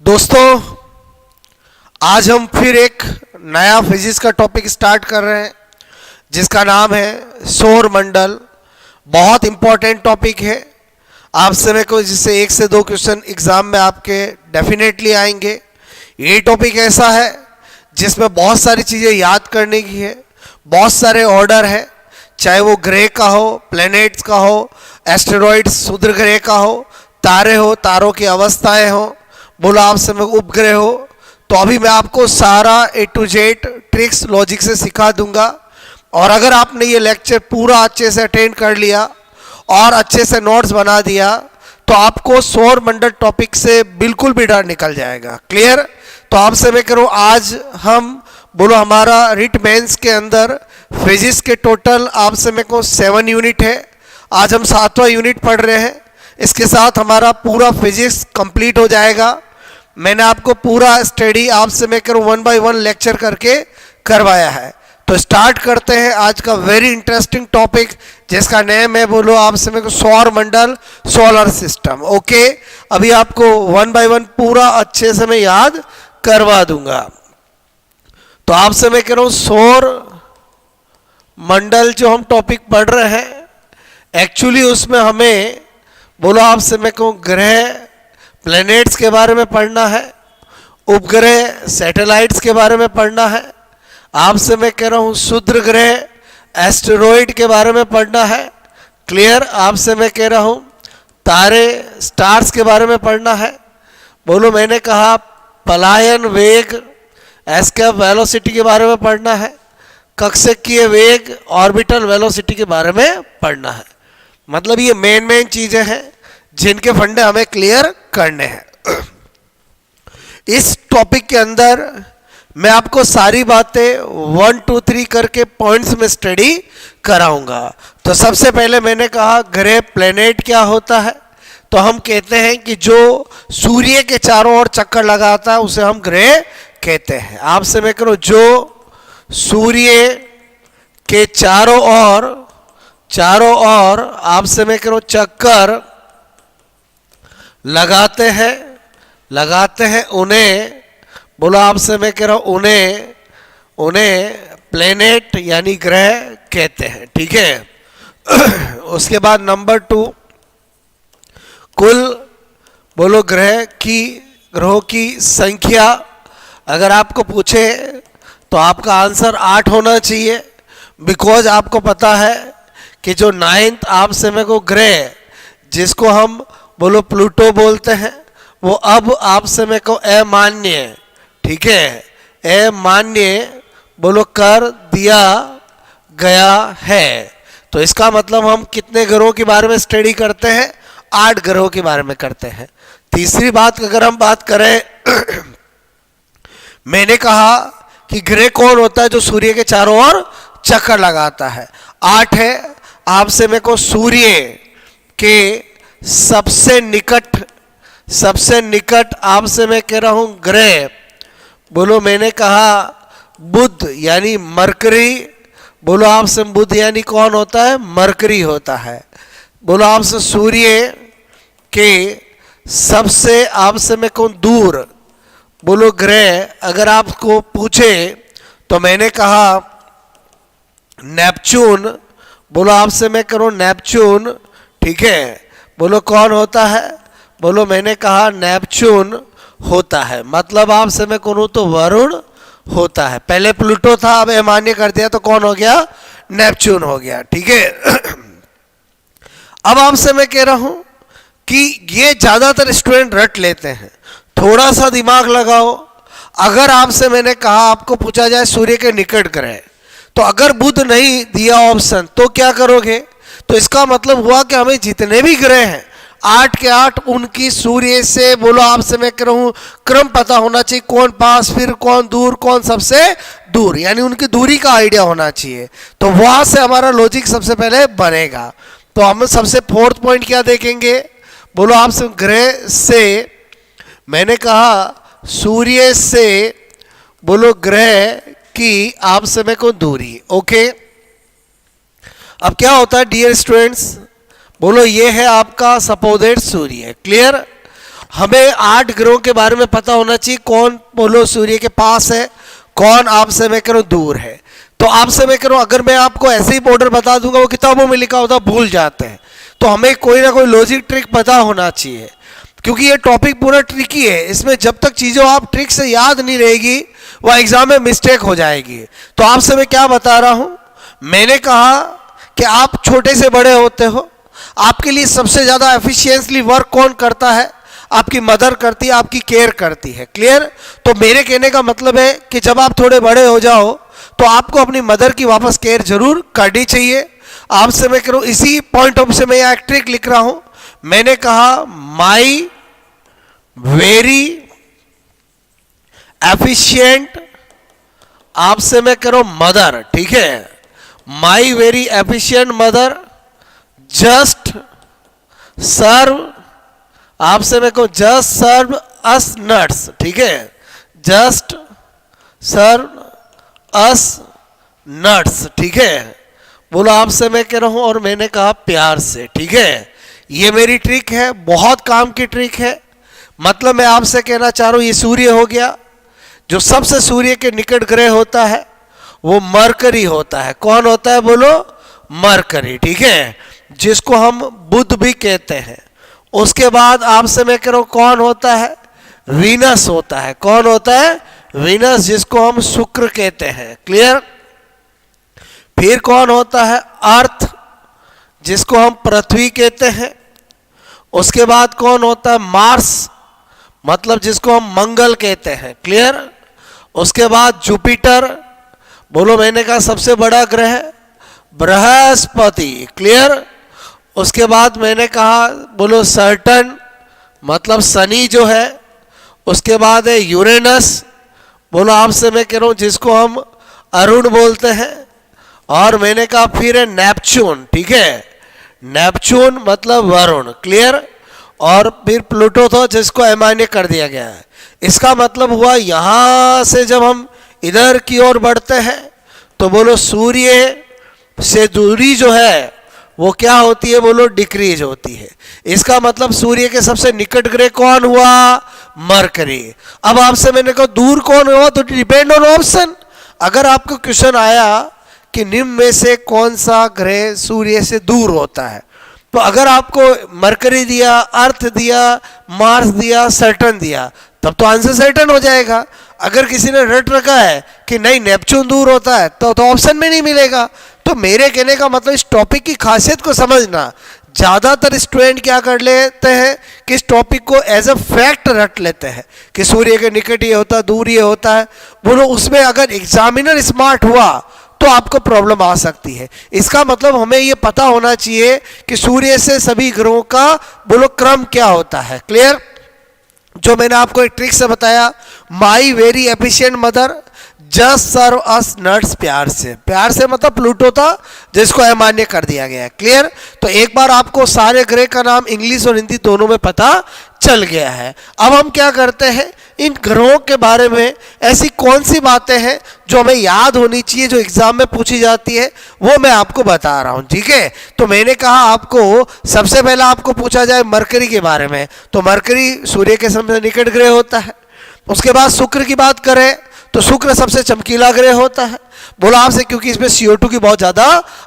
दोस्तों, आज हम फिर एक नया फिजिक्स का टॉपिक स्टार्ट कर रहे हैं जिसका नाम है सौर मंडल। बहुत इंपॉर्टेंट टॉपिक है। आपसे मेरे को जिससे 1 से 2 क्वेश्चन एग्जाम में आपके डेफिनेटली आएंगे। ये टॉपिक ऐसा है जिसमें बहुत सारी चीज़ें याद करने की है, बहुत सारे ऑर्डर है, चाहे वो ग्रह का हो, प्लैनेट्स का हो, एस्टेरॉइड्स क्षुद्र ग्रह का हो, तारे हो, तारों की अवस्थाएं हो, बोला आपसे मैं उपग्रह हो। तो अभी मैं आपको सारा A to Z tricks logic से सिखा दूंगा। और अगर आपने ये लेक्चर पूरा अच्छे से अटेंड कर लिया और अच्छे से नोट्स बना दिया तो आपको सौर मंडल टॉपिक से बिल्कुल भी डर निकल जाएगा। क्लियर? तो आपसे मैं करूँ, आज हम बोलो हमारा रिट मेंस के अंदर फिजिक्स के टोटल आपसे मेरे को 7 यूनिट है। आज हम 7वां यूनिट पढ़ रहे हैं। इसके साथ हमारा पूरा फिजिक्स कंप्लीट हो जाएगा। मैंने आपको पूरा स्टडी आपसे मैं करूँ 1 by 1 लेक्चर करके करवाया है। तो स्टार्ट करते हैं आज का वेरी इंटरेस्टिंग टॉपिक जिसका नेम है, बोलो आपसे मेरे को सौर मंडल, सोलर सिस्टम। ओके, अभी आपको 1 by 1 पूरा अच्छे से मैं याद करवा दूंगा। तो आपसे मैं कह रहा हूँ सौर मंडल जो हम टॉपिक पढ़ रहे हैं, एक्चुअली उसमें हमें बोलो आपसे मैं कहूँ ग्रह प्लैनेट्स के बारे में पढ़ना है, उपग्रह सैटेलाइट्स के बारे में पढ़ना है। आपसे मैं कह रहा हूँ क्षुद्र ग्रह एस्टेरॉइड के बारे में पढ़ना है। क्लियर? आपसे मैं कह रहा हूँ तारे स्टार्स के बारे में पढ़ना है। बोलो मैंने कहा पलायन वेग एस्केप वेलोसिटी के बारे में पढ़ना है। कक्षकीय वेग ऑर्बिटल वेलोसिटी के बारे में पढ़ना है। मतलब ये मेन चीजें हैं जिनके फंडे हमें क्लियर करने हैं। इस टॉपिक के अंदर मैं आपको सारी बातें 1 2 3 करके पॉइंट्स में स्टडी कराऊंगा। तो सबसे पहले मैंने कहा ग्रह प्लैनेट क्या होता है। तो हम कहते हैं कि जो सूर्य के चारों ओर चक्कर लगाता है उसे हम ग्रह कहते हैं। आपसे मैं करूं, जो सूर्य के चारों ओर आपसे मैं करूं चक्कर लगाते हैं उन्हें बोलो आपसे मैं कह रहा हूं उन्हें प्लेनेट यानी ग्रह कहते हैं। ठीक है। उसके बाद नंबर 2, कुल बोलो ग्रहों की संख्या अगर आपको पूछे तो आपका आंसर 8 होना चाहिए। बिकॉज आपको पता है कि जो 9th आपसे मेरे को ग्रह जिसको हम बोलो प्लूटो बोलते हैं वो अब आपसे मेरे को अमान्य, ठीक है, अमान्य बोलो कर दिया गया है। तो इसका मतलब हम कितने ग्रहों के बारे में स्टडी करते हैं? 8 ग्रहों के बारे में करते हैं। तीसरी बात अगर हम बात करें मैंने कहा कि ग्रह कौन होता है जो सूर्य के चारों ओर चक्कर लगाता है। 8 है। आपसे मेरे को सूर्य के सबसे निकट आपसे मैं कह रहा हूं ग्रह बोलो मैंने कहा बुध यानी मरकरी। बोलो आपसे बुध यानी कौन होता है? मरकरी होता है। बोलो आपसे सूर्य के सबसे आपसे मैं कौन दूर बोलो ग्रह अगर आपको पूछे तो मैंने कहा नेपच्यून। बोलो आपसे मैं करूं नेपच्यून, ठीक है। बोलो कौन होता है? बोलो मैंने कहा नेपच्यून होता है। मतलब आपसे मैं कहूं तो वरुण होता है। पहले प्लूटो था, अब अमान्य कर दिया तो कौन हो गया? नेपच्यून हो गया। ठीक है। अब आपसे मैं कह रहा हूं कि ये ज्यादातर स्टूडेंट रट लेते हैं, थोड़ा सा दिमाग लगाओ। अगर आपसे मैंने कहा आपको पूछा जाए सूर्य के निकट ग्रह, तो अगर बुध नहीं दिया ऑप्शन तो क्या करोगे? तो इसका मतलब हुआ कि हमें जितने भी ग्रह हैं 8 के 8 उनकी सूर्य से बोलो आपसे मैं कह रहा हूं क्रम पता होना चाहिए, कौन पास फिर कौन दूर, कौन सबसे दूर, यानी उनकी दूरी का आइडिया होना चाहिए। तो वहां से हमारा लॉजिक सबसे पहले बनेगा। तो हम सबसे 4th पॉइंट क्या देखेंगे? बोलो आपसे ग्रह से मैंने कहा सूर्य से बोलो ग्रह की आपसे मैं को दूरी। ओके, अब क्या होता है डियर स्टूडेंट्स? बोलो ये है आपका सपोजिट सूर्य। क्लियर? हमें 8 ग्रहों के बारे में पता होना चाहिए, कौन बोलो सूर्य के पास है, कौन आपसे मैं करूं दूर है। तो आपसे मैं करूं, अगर मैं आपको ऐसे ही बॉर्डर बता दूंगा, वो किताबों में लिखा होता भूल जाते हैं। तो हमें कोई ना कोई लॉजिक ट्रिक पता होना चाहिए, क्योंकि ये टॉपिक पूरा ट्रिकी है। इसमें जब तक चीज़ों आप ट्रिक से याद नहीं रहेगी, वह एग्जाम में मिस्टेक हो जाएगी। तो आपसे मैं क्या बता रहा हूं, मैंने कहा कि आप छोटे से बड़े होते हो, आपके लिए सबसे ज़्यादा एफिशिएंटली वर्क कौन करता है? आपकी मदर करती है, आपकी केयर करती है। क्लियर? तो मेरे कहने का मतलब है कि जब आप थोड़े बड़े हो जाओ तो आपको अपनी मदर की वापस केयर जरूर करनी चाहिए। आपसे मैं करूँ, इसी पॉइंट ऑफ से मैं यहाँ एक ट्रिक लिख रहा हूं। मैंने कहा माई वेरी एफिशिएंट, आपसे मैं करूँ मदर, ठीक है, my very efficient mother just serve, आपसे मैं कहूं जस्ट सर्व अस नट्स, ठीक है, जस्ट सर्व अस नट्स, ठीक है। बोलो आपसे मैं कह रहा हूं, और मैंने कहा प्यार से, ठीक है। ये मेरी ट्रिक है, बहुत काम की ट्रिक है। मतलब मैं आपसे कहना चाह रहा हूं, ये सूर्य हो गया, जो सबसे सूर्य के निकट ग्रह होता है वो मरकरी होता है। कौन होता है? बोलो मरकरी, ठीक है, जिसको हम बुध भी कहते हैं। उसके बाद आपसे मैं कह रहा हूं, कौन होता है? वीनस होता है। कौन होता है? वीनस, जिसको हम शुक्र कहते हैं। क्लियर? फिर कौन होता है? अर्थ, जिसको हम पृथ्वी कहते हैं। उसके बाद कौन होता है? मार्स, मतलब जिसको हम मंगल कहते हैं। क्लियर? उसके बाद जुपिटर, बोलो मैंने कहा सबसे बड़ा ग्रह बृहस्पति। क्लियर? उसके बाद मैंने कहा बोलो सैटर्न, मतलब शनि जो है। उसके बाद है यूरेनस, बोलो आपसे मैं कह रहा हूं जिसको हम अरुण बोलते हैं। और मैंने कहा फिर है नेपच्यून, ठीक है, नेपच्यून मतलब वरुण। क्लियर? और फिर प्लूटो था, जिसको एमाइने कर दिया गया है। इसका मतलब हुआ यहां से जब हम इधर की ओर बढ़ते हैं तो बोलो सूर्य से दूरी जो है वो क्या होती है? बोलो डिक्रीज होती है। इसका मतलब सूर्य के सबसे निकट ग्रह कौन हुआ? मरकरी। अब आपसे मैंने कहा दूर कौन हुआ, तो डिपेंड ऑन ऑप्शन। अगर आपको क्वेश्चन आया कि निम्न में से कौन सा ग्रह सूर्य से दूर होता है, तो अगर आपको मरकरी दिया, अर्थ दिया, मार्स दिया, सैटर्न दिया, तब तो आंसर सैटर्न हो जाएगा। अगर किसी ने रट रखा है कि नहीं नेपच्यून दूर होता है, तो ऑप्शन में नहीं मिलेगा। तो मेरे कहने का मतलब इस टॉपिक की खासियत को समझना। ज़्यादातर स्टूडेंट क्या कर लेते हैं कि इस टॉपिक को एज अ फैक्ट रट लेते हैं कि सूर्य के निकट ये होता है, दूर ये होता है। बोलो उसमें अगर एग्जामिनर स्मार्ट हुआ तो आपको प्रॉब्लम आ सकती है। इसका मतलब हमें ये पता होना चाहिए कि सूर्य से सभी ग्रहों का बोलो क्रम क्या होता है। क्लियर? जो मैंने आपको एक ट्रिक से बताया, my very efficient mother just serve us nuts, प्यार से। प्यार से मतलब प्लूटो था, जिसको अमान्य कर दिया गया है। क्लियर? तो एक बार आपको सारे ग्रह का नाम इंग्लिश और हिंदी दोनों में पता चल गया है। अब हम क्या करते हैं, इन ग्रहों के बारे में ऐसी कौन सी बातें हैं जो हमें याद होनी चाहिए, जो एग्जाम में पूछी जाती है, वो मैं आपको बता रहा हूं। ठीक है? तो मैंने कहा आपको सबसे पहले आपको पूछा जाए मरकरी के बारे में, तो मरकरी सूर्य के सबसे निकट ग्रह होता है। उसके बाद शुक्र की बात करें तो शुक्र सबसे चमकीला ग्रह होता है। बोलो आपसे, क्योंकि इसमें CO2 की बहुत ज़्यादा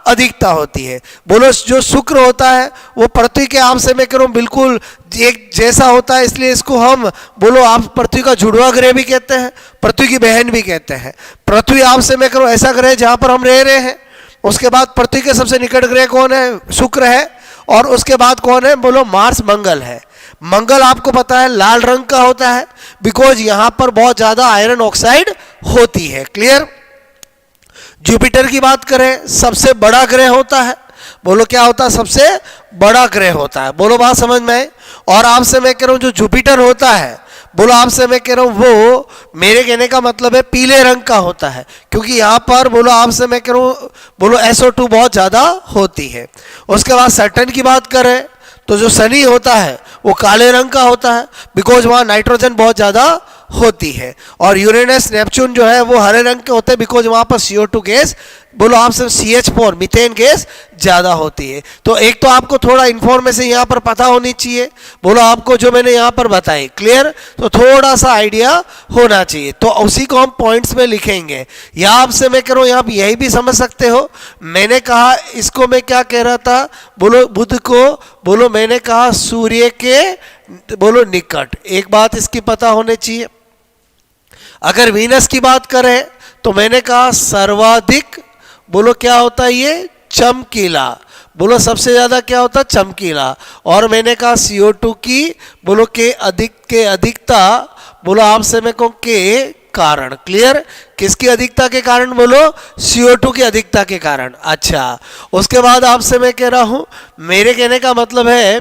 अधिकता होती है। बोलो जो शुक्र होता है वो पृथ्वी के आपसे मैं करूँ बिल्कुल एक जैसा होता है, इसलिए इसको हम बोलो आप पृथ्वी का जुड़वा ग्रह भी कहते हैं, पृथ्वी की बहन भी कहते हैं। पृथ्वी आपसे मैं करूँ ऐसा ग्रह जहाँ पर हम रह रहे हैं। उसके बाद पृथ्वी के सबसे निकट ग्रह कौन है? शुक्र है। और उसके बाद कौन है? बोलो मार्स, मंगल है। मंगल आपको पता है लाल रंग का होता है, बिकॉज यहां पर बहुत ज्यादा आयरन ऑक्साइड होती है। क्लियर? जुपिटर की बात करें, सबसे बड़ा ग्रह होता है। बोलो क्या होता है? सबसे बड़ा ग्रह होता है। बोलो बात समझ में आई? और आपसे मैं कह रहा हूं जो जुपिटर होता है, बोलो आपसे मैं कह रहा हूं वो मेरे कहने का मतलब है पीले रंग का होता है, क्योंकि यहां पर बोलो आपसे मैं कह रहा हूं बोलो SO2 बहुत ज्यादा होती है। उसके बाद सैटर्न की बात करें तो जो शनि होता है वो काले रंग का होता है, बिकॉज वहाँ नाइट्रोजन बहुत ज़्यादा होती है। और यूरेनस नेपच्यून जो है वो हरे रंग के होते हैं बिकॉज वहां पर CO2 गैस, बोलो आपसे CH4 मीथेन गैस ज्यादा होती है। तो एक तो आपको थोड़ा इंफॉर्मेशन यहाँ पर पता होनी चाहिए, बोलो आपको जो मैंने यहाँ पर बताई क्लियर, तो थोड़ा सा आइडिया होना चाहिए। तो उसी को हम पॉइंट्स में लिखेंगे। या आपसे मैं कह रहा हूँ यहाँ यही भी समझ सकते हो, मैंने कहा इसको मैं क्या कह रहा था, बोलो बुध को, बोलो मैंने कहा सूर्य के बोलो निकट। एक बात इसकी पता होनी चाहिए, अगर वीनस की बात करें तो मैंने कहा सर्वाधिक, बोलो क्या होता है ये, चमकीला, बोलो सबसे ज्यादा क्या होता है, चमकीला। और मैंने कहा CO2 की बोलो के अधिकता, बोलो आपसे मैं कहूं के कारण। क्लियर, किसकी अधिकता के कारण, बोलो CO2 की अधिकता के कारण। अच्छा, उसके बाद आपसे मैं कह रहा हूं, मेरे कहने का मतलब है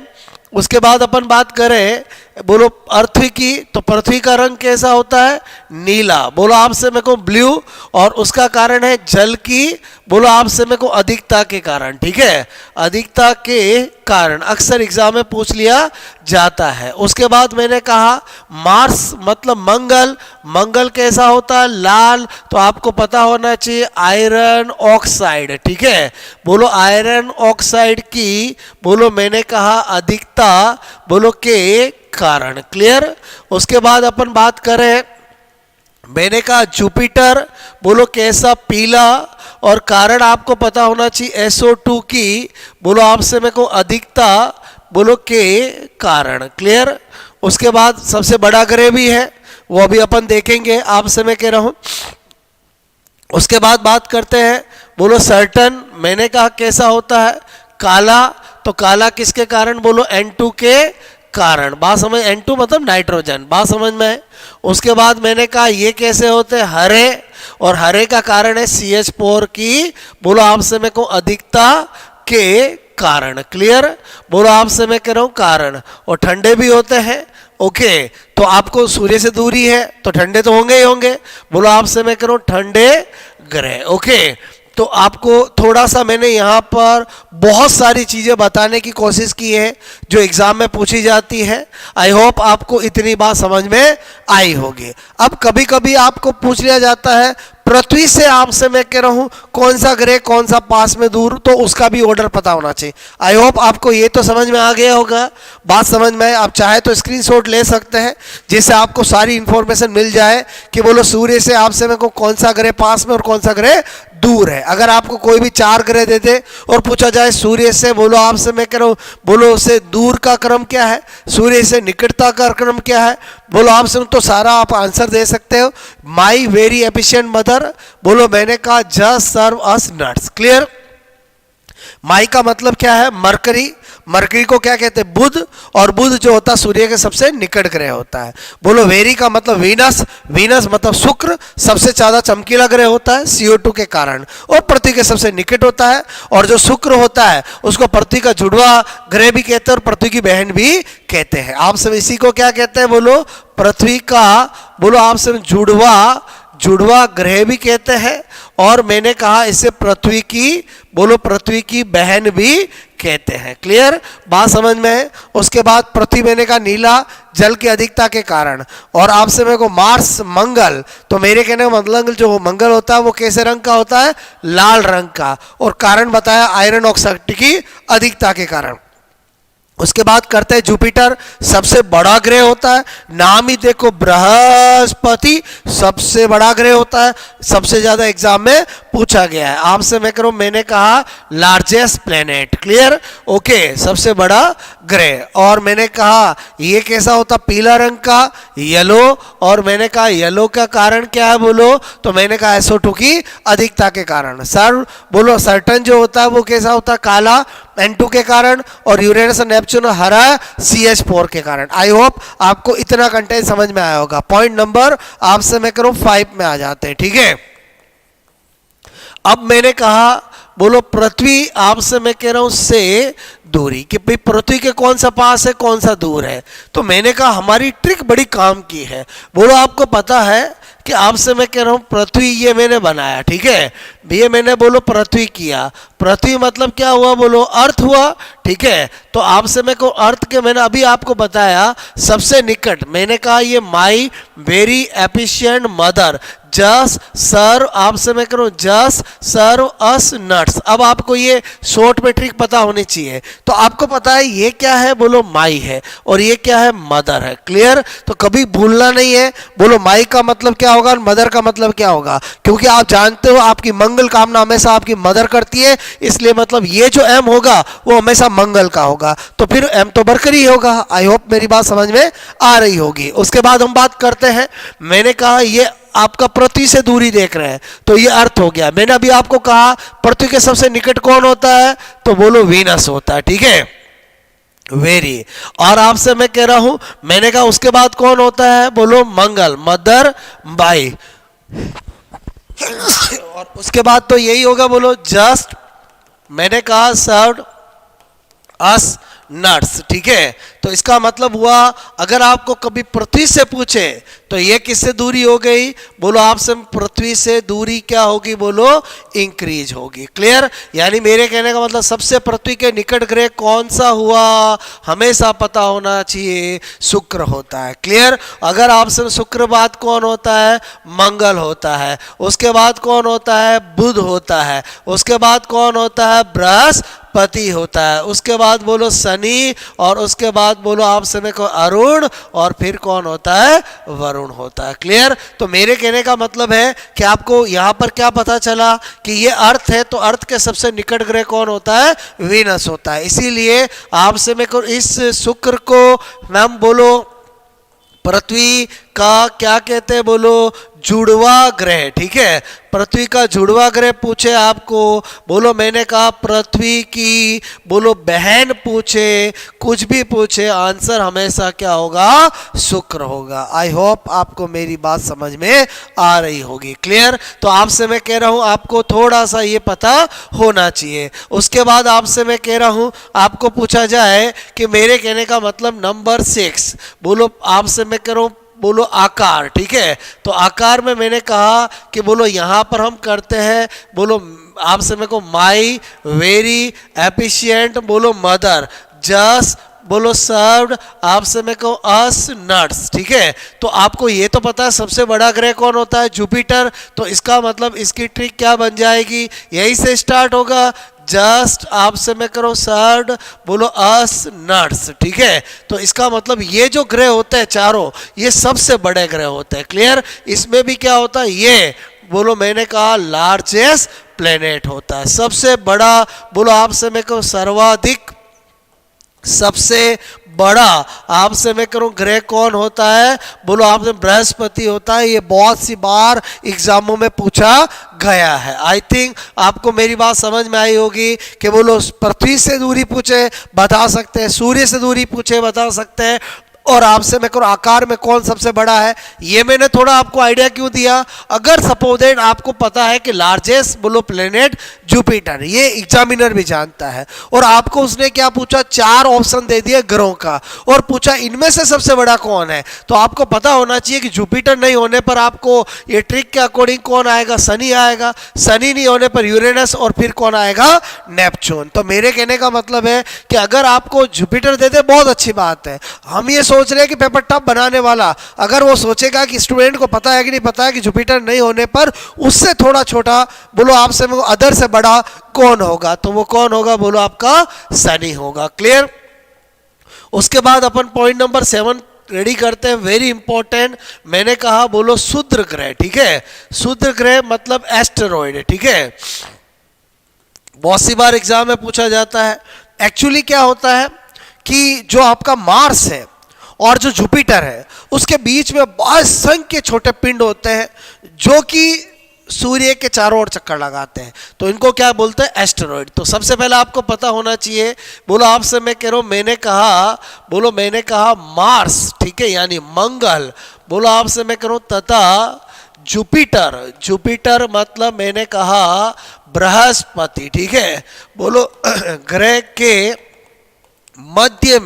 उसके बाद अपन बात करें बोलो पृथ्वी की, तो पृथ्वी का रंग कैसा होता है, नीला, बोलो आपसे मेरे को ब्लू, और उसका कारण है जल की, बोलो आपसे मेरे को अधिकता के कारण। ठीक है, अधिकता के कारण अक्सर एग्जाम में पूछ लिया जाता है। उसके बाद मैंने कहा मार्स मतलब मंगल, मंगल कैसा होता है, लाल, तो आपको पता होना चाहिए आयरन ऑक्साइड। ठीक है, बोलो आयरन ऑक्साइड की, बोलो मैंने कहा अधिकता, बोलो के कारण। क्लियर, उसके बाद अपन बात करें, मैंने कहा जुपिटर, बोलो कैसा, पीला, और कारण आपको पता होना चाहिए SO2 की, बोलो आपसे मेरे को अधिकता, बोलो के कारण। क्लियर, उसके बाद सबसे बड़ा ग्रह भी है, वो अभी अपन देखेंगे, आपसे मैं कह रहा हूं। उसके बाद बात करते हैं, बोलो सर्टन, मैंने कहा कैसा होता है, काला, तो काला किसके कारण, बोलो N2 के कारण। बात समझ, N2 मतलब नाइट्रोजन, बात समझ में है। उसके बाद मैंने कहा ये कैसे होते हैं, हरे, और हरे का कारण है CH4 की, बोलो आपसे मैं को अधिकता के कारण। क्लियर, बोलो आपसे मैं कह रहा हूं कारण। और ठंडे भी होते हैं, ओके, तो आपको सूर्य से दूरी है तो ठंडे तो होंगे ही होंगे, बोलो आपसे मैं कह रहा हूं ठंडे ग्रह। ओके, तो आपको थोड़ा सा मैंने यहाँ पर बहुत सारी चीज़ें बताने की कोशिश की है जो एग्ज़ाम में पूछी जाती है। आई होप आपको इतनी बात समझ में आई होगी। अब कभी कभी आपको पूछ लिया जाता है पृथ्वी से, आपसे मैं कह रहा हूं कौन सा ग्रह कौन सा पास में दूर, तो उसका भी ऑर्डर पता होना चाहिए। आई होप आपको ये तो समझ में आ गया होगा, बात समझ में। आप चाहे तो स्क्रीनशॉट ले सकते हैं जिससे आपको सारी इंफॉर्मेशन मिल जाए कि बोलो सूर्य से आपसे मेरे को कौन सा ग्रह पास में और कौन सा ग्रह दूर है। अगर आपको कोई भी 4 ग्रह दे दे और पूछा जाए सूर्य से, बोलो आपसे मैं कह रहा हूं, बोलो उससे दूर का क्रम क्या है, सूर्य से निकटता का क्रम क्या है, बोलो आपसे, तो सारा आप आंसर दे सकते हो। माई वेरी एफिशिएंट मदर, बोलो मैंने कहा just serve us nuts. Clear, माई का मतलब क्या है, मरकरी, मरकरी को क्या कहते हैं, बुध, और बुध जो होता है सूर्य के सबसे निकट ग्रह होता है। बोलो वेरी का मतलब वीनस, वीनस मतलब शुक्र, सबसे ज्यादा चमकीला ग्रह होता है CO2 के कारण और पृथ्वी के सबसे निकट होता है। और जो शुक्र होता है उसको पृथ्वी का जुड़वा ग्रह भी कहते हैं और पृथ्वी की बहन भी कहते हैं। आप सब इसी को क्या कहते हैं, बोलो पृथ्वी का, बोलो आप सब जुड़वा ग्रह भी कहते हैं, और मैंने कहा इसे पृथ्वी की, बोलो पृथ्वी की बहन भी कहते हैं। क्लियर, बात समझ में है। उसके बाद पृथ्वी मैंने कहा नीला, जल की अधिकता के कारण। और आपसे मेरे को मार्स, मंगल, तो मेरे कहने का मतलब जो मंगल होता है वो कैसे रंग का होता है, लाल रंग का, और कारण बताया आयरन ऑक्साइड की अधिकता के कारण। उसके बाद करते हैं जुपिटर, सबसे बड़ा ग्रह होता है, नाम ही देखो बृहस्पति सबसे बड़ा ग्रह होता है, सबसे ज्यादा एग्जाम में पूछा गया है। आपसे मैं करूं, मैंने कहा लार्जेस्ट प्लेनेट। क्लियर, ओके, सबसे बड़ा ग्रह। और मैंने कहा ये कैसा होता, पीला रंग का, येलो, और मैंने कहा येलो का कारण क्या है, बोलो, तो मैंने कहा SO2 की अधिकता के कारण। सर बोलो सर्टन जो होता है वो कैसा होता है, काला, N2 के कारण, और यूरेनस और नेपच्यून हरा CH4 के कारण। आई होप आपको इतना कंटेंट समझ में आया होगा। पॉइंट नंबर आपसे मैं करूं 5 में आ जाते हैं। ठीक है, अब मैंने कहा बोलो पृथ्वी आपसे मैं कह रहा हूं से दूरी, कि भाई पृथ्वी के कौन सा पास है कौन सा दूर है। तो मैंने कहा हमारी ट्रिक बड़ी काम की है। बोलो आपको पता है कि आपसे मैं कह रहा हूं पृथ्वी ये मैंने बनाया, ठीक है, ये मैंने बोलो पृथ्वी किया, पृथ्वी मतलब क्या हुआ बोलो अर्थ हुआ, ठीक है। तो आपसे मैं को अर्थ के मैंने अभी आपको बताया सबसे निकट, मैंने कहा ये my very efficient mother just serve, आपसे मैं करूं जस्ट सर्व अस नट्स। अब आपको ये शॉर्ट में ट्रिक पता होनी चाहिए। तो आपको पता है ये क्या है बोलो माई है और ये क्या है मदर है, क्लियर। तो कभी भूलना नहीं है बोलो माई का मतलब क्या होगा और मदर का मतलब क्या होगा, क्योंकि आप जानते हो आपकी मंगल कामना हमेशा आपकी मदर करती है, इसलिए मतलब ये जो एम होगा वो हमेशा मंगल का होगा, तो फिर एम तो बरकरार ही होगा। आई होप मेरी बात समझ में आ रही होगी। उसके बाद हम बात करते हैं, मैंने कहा ये आपका पृथ्वी से दूरी देख रहे हैं तो ये अर्थ हो गया। मैंने अभी आपको कहा पृथ्वी के सबसे निकट कौन होता है, तो बोलो वीनस होता है, ठीक है, वेरी। और आपसे मैं कह रहा हूं, मैंने कहा उसके बाद कौन होता है, बोलो मंगल, मदर बाई। और उसके बाद तो यही होगा बोलो जस्ट, मैंने कहा सर्व्ड अस नट्स, ठीक है। तो इसका मतलब हुआ अगर आपको कभी पृथ्वी से पूछे तो ये किससे दूरी हो गई, बोलो आपसे पृथ्वी से दूरी क्या होगी, बोलो इंक्रीज होगी, क्लियर। यानी मेरे कहने का मतलब सबसे पृथ्वी के निकट ग्रह कौन सा हुआ, हमेशा पता होना चाहिए शुक्र होता है, क्लियर। अगर आपसे शुक्र बाद कौन होता है, मंगल होता है, उसके बाद कौन होता है, बुध होता है, उसके बाद कौन होता है, बृहस्पति होता है, उसके बाद बोलो शनि, और उसके बाद बोलो आप समय को अरुण, और फिर कौन होता है, वरुण होता है, क्लियर। तो मेरे कहने का मतलब है कि आपको यहां पर क्या पता चला कि ये अर्थ है, तो अर्थ के सबसे निकट ग्रह कौन होता है, वीनस होता है। इसीलिए आपसे मैं को इस शुक्र को नाम बोलो पृथ्वी का क्या कहते हैं, बोलो जुड़वा ग्रह, ठीक है, पृथ्वी का जुड़वा ग्रह पूछे आपको, बोलो मैंने कहा पृथ्वी की बोलो बहन पूछे, कुछ भी पूछे, आंसर हमेशा क्या होगा, शुक्र होगा। आई होप आपको मेरी बात समझ में आ रही होगी, क्लियर। तो आपसे मैं कह रहा हूं आपको थोड़ा सा ये पता होना चाहिए। उसके बाद आपसे मैं कह रहा हूं आपको पूछा जाए कि मेरे कहने का मतलब नंबर 6, बोलो आपसे मैं कह रहा हूं बोलो आकार, ठीक है। तो आकार में मैंने कहा कि बोलो यहां पर हम करते हैं बोलो आपसे मेरे को माई वेरी एफिशिएंट बोलो मदर जस्ट बोलो सर्व्ड आपसे मेरे को अस नट्स, ठीक है। तो आपको ये तो पता है सबसे बड़ा ग्रह कौन होता है, जुपिटर। तो इसका मतलब इसकी ट्रिक क्या बन जाएगी, यही से स्टार्ट होगा, जस्ट आपसे मैं करो सर्ड बोलो अस नट्स, ठीक है। तो इसका मतलब ये जो ग्रह होते हैं चारों, ये सबसे बड़े ग्रह होते हैं, क्लियर। इसमें भी क्या होता है, ये बोलो मैंने कहा लार्जेस्ट प्लेनेट होता है, सबसे बड़ा बोलो आपसे मैं कहो सर्वाधिक सबसे बड़ा आपसे मैं करूं ग्रह कौन होता है, बोलो आपसे बृहस्पति होता है। ये बहुत सी बार एग्जामों में पूछा गया है। आई थिंक आपको मेरी बात समझ में आई होगी कि बोलो पृथ्वी से दूरी पूछे बता सकते हैं, सूर्य से दूरी पूछे बता सकते हैं, और आपसे मैं करूं आकार में कौन सबसे बड़ा है। ये मैंने थोड़ा आपको आइडिया क्यों दिया, अगर सपोजेड आपको पता है कि लार्जेस्ट बोलो प्लेनेट जुपिटर, ये एग्जामिनर भी जानता है, और आपको उसने क्या पूछा, 4 ऑप्शन दे दिए ग्रहों का, और पूछा इनमें से सबसे बड़ा कौन है, तो आपको पता होना चाहिए कि जुपिटर नहीं होने पर आपको ये ट्रिक के अकॉर्डिंग कौन आएगा, शनि आएगा, शनि नहीं होने पर यूरेनस, और फिर कौन आएगा, नेपच्यून। तो मेरे कहने का मतलब है कि अगर आपको जुपिटर दे दे बहुत अच्छी बात है। हम ये सोच रहे हैं कि पेपर टफ बनाने वाला अगर वो सोचेगा कि स्टूडेंट को पता है कि नहीं पता है कि जुपिटर नहीं होने पर उससे थोड़ा छोटा बोलो आपसे अदर से बड़ा कौन होगा, तो वो कौन होगा, बोलो आपका शनि होगा, क्लियर। उसके बाद अपन पॉइंट नंबर 7 रेडी करते हैं, वेरी इंपॉर्टेंट। मैंने कहा बोलो क्षुद्र ग्रह, ठीक है, क्षुद्र ग्रह मतलब एस्टेरॉइड, ठीक है, बहुत सी बार एग्जाम में पूछा जाता है। एक्चुअली क्या होता है कि जो आपका मार्स है और जो जुपिटर है उसके बीच में बहुत असंख्य छोटे पिंड होते हैं जो कि सूर्य के चारों ओर चक्कर लगाते हैं, तो इनको क्या बोलते हैं, एस्टेरॉइड। तो सबसे पहले आपको पता होना चाहिए, बोलो आपसे मैं कह रहा हूं मैंने कहा मार्स, ठीक है, यानी मंगल, बोलो आपसे मैं कह रहा हूं तथा जुपिटर मतलब मैंने कहा बृहस्पति, ठीक है, बोलो ग्रह के मध्य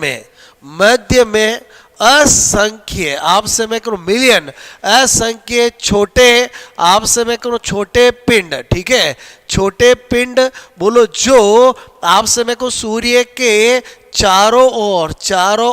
में असंख्य, आपसे मैं करूं मिलियन, असंख्य छोटे, आपसे मैं करूं छोटे पिंड, ठीक है, छोटे पिंड बोलो जो आपसे मैं को सूर्य के चारों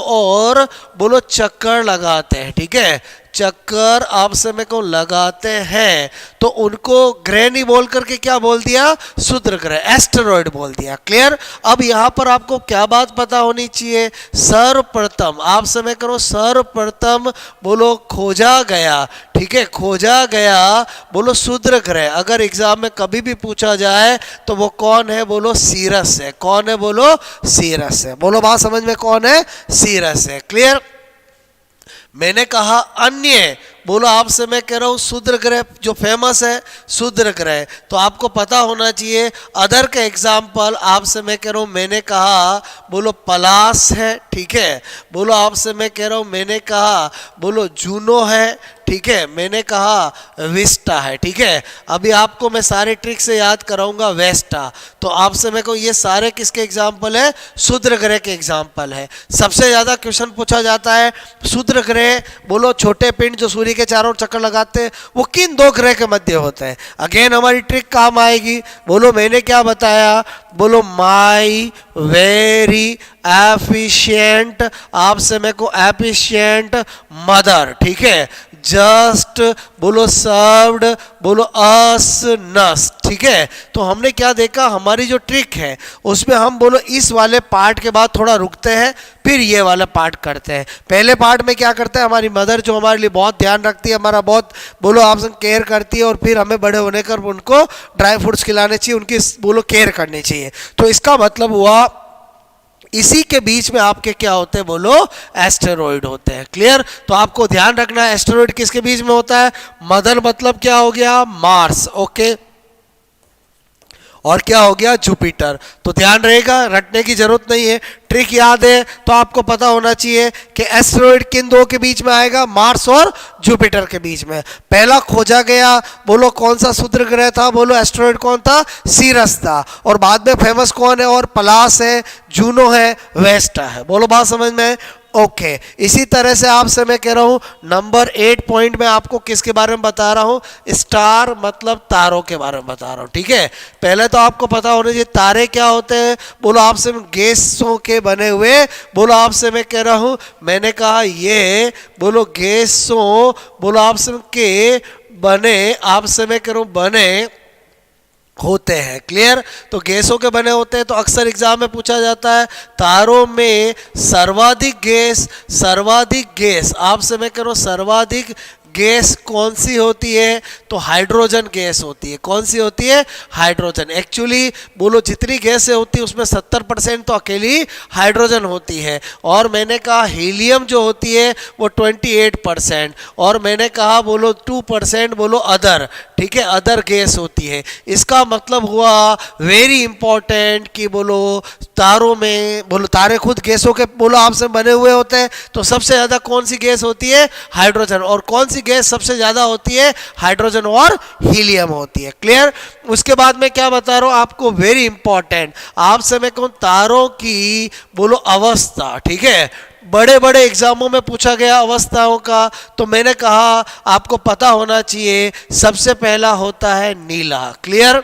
ओर बोलो चक्कर लगाते हैं, ठीक है, चक्कर आपसे में को लगाते हैं, तो उनको ग्रह नहीं बोल करके क्या बोल दिया, क्षुद्र ग्रह, एस्टेरॉइड बोल दिया। क्लियर। अब यहां पर आपको क्या बात पता होनी चाहिए, सर्वप्रथम आपसे में करो, सर्वप्रथम बोलो खोजा गया, ठीक है, खोजा गया बोलो क्षुद्र ग्रह, अगर एग्जाम में कभी भी पूछा जाए तो वो कौन है, बोलो सीरस है। कौन है, बोलो सीरस है। बोलो बात समझ में, कौन है, सीरस है। क्लियर। मैंने कहा अन्य, बोलो आपसे मैं कह रहा हूं क्षुद्र ग्रह जो फेमस है क्षुद्र ग्रह, तो आपको पता होना चाहिए अदर का एग्जाम्पल आपसे मैं कह रहा हूं, मैंने कहा बोलो पलास है, ठीक है, बोलो आपसे मैं कह रहा हूं, मैंने कहा बोलो जूनो है, ठीक है, मैंने कहा विस्टा है, ठीक है। अभी आपको मैं सारे ट्रिक से याद कराऊंगा वेस्टा, तो आपसे मैं कहूँ ये सारे किसके एग्जाम्पल है, क्षुद्र ग्रह के एग्जाम्पल है। सबसे ज्यादा क्वेश्चन पूछा जाता है क्षुद्र ग्रह, बोलो छोटे पिंड जो सूर्य के चारों चक्कर लगाते हैं वो किन दो ग्रह के मध्य होते हैं। अगेन हमारी ट्रिक काम आएगी। बोलो मैंने क्या बताया, बोलो माई वेरी एफिशिएंट, आपसे मैं को एफिशिएंट मदर, ठीक है, जस्ट बोलो सर्व्ड, बोलो अस नस, ठीक है। तो हमने क्या देखा, हमारी जो ट्रिक है उसमें हम बोलो इस वाले पार्ट के बाद थोड़ा रुकते हैं, फिर ये वाला पार्ट करते हैं। पहले पार्ट में क्या करते हैं, हमारी मदर जो हमारे लिए बहुत ध्यान रखती है, हमारा बहुत बोलो आपसे केयर करती है, और फिर हमें बड़े होने कर उनको ड्राई फ्रूट्स खिलाने चाहिए, उनकी बोलो केयर करनी चाहिए। तो इसका मतलब हुआ इसी के बीच में आपके क्या होते हैं, बोलो एस्टेरॉइड होते हैं। क्लियर। तो आपको ध्यान रखना है एस्टेरॉइड किसके बीच में होता है, मदर मतलब क्या हो गया, मार्स, ओके, और क्या हो गया, जुपिटर। तो ध्यान रहेगा, रटने की जरूरत नहीं है, ट्रिक याद है तो आपको पता होना चाहिए कि एस्टेरॉइड किन दो के बीच में आएगा, मार्स और जुपिटर के बीच में। पहला खोजा गया बोलो कौन सा क्षुद्र ग्रह था, बोलो एस्टेरॉइड कौन था, सीरस था, और बाद में फेमस कौन है, और पलास है, जूनो है, वेस्टा है। बोलो बात समझ में, ओके। इसी तरह से आपसे मैं कह रहा हूं नंबर 8 पॉइंट में आपको किसके बारे में बता रहा हूं, स्टार मतलब तारों के बारे में बता रहा हूं, ठीक है। पहले तो आपको पता होना चाहिए तारे क्या होते हैं, बोलो आपसे गैसों के बने हुए, बोलो आपसे मैं कह रहा हूं, मैंने कहा ये बोलो गैसों, बोलो आपसे के बने, आपसे मैं कह रहा हूं बने होते हैं। क्लियर। तो गैसों के बने होते हैं, तो अक्सर एग्जाम में पूछा जाता है तारों में सर्वाधिक गैस आपसे मैं कह रहा हूं सर्वाधिक गैस कौन सी होती है, तो हाइड्रोजन गैस होती है। कौन सी होती है, हाइड्रोजन। एक्चुअली बोलो जितनी गैसें होती है उसमें 70% तो अकेली हाइड्रोजन होती है, और मैंने कहा हीलियम जो होती है वो 28%, और मैंने कहा बोलो 2% बोलो अदर, ठीक है, अदर गैस होती है। इसका मतलब हुआ वेरी इंपॉर्टेंट कि बोलो तारों में, बोलो तारे खुद गैसों के बोलो आपसे बने हुए होते हैं, तो सबसे ज्यादा कौन सी गैस होती है, हाइड्रोजन, और कौन सी गैस सबसे ज्यादा होती है, हाइड्रोजन और हीलियम होती है। क्लियर। उसके बाद में क्या बता रहा हूं आपको, वेरी इंपॉर्टेंट, आपसे मैं कहूं तारों की बोलो अवस्था, ठीक है, बड़े बड़े एग्जामों में पूछा गया अवस्थाओं का, तो मैंने कहा आपको पता होना चाहिए सबसे पहला होता है नीला। क्लियर।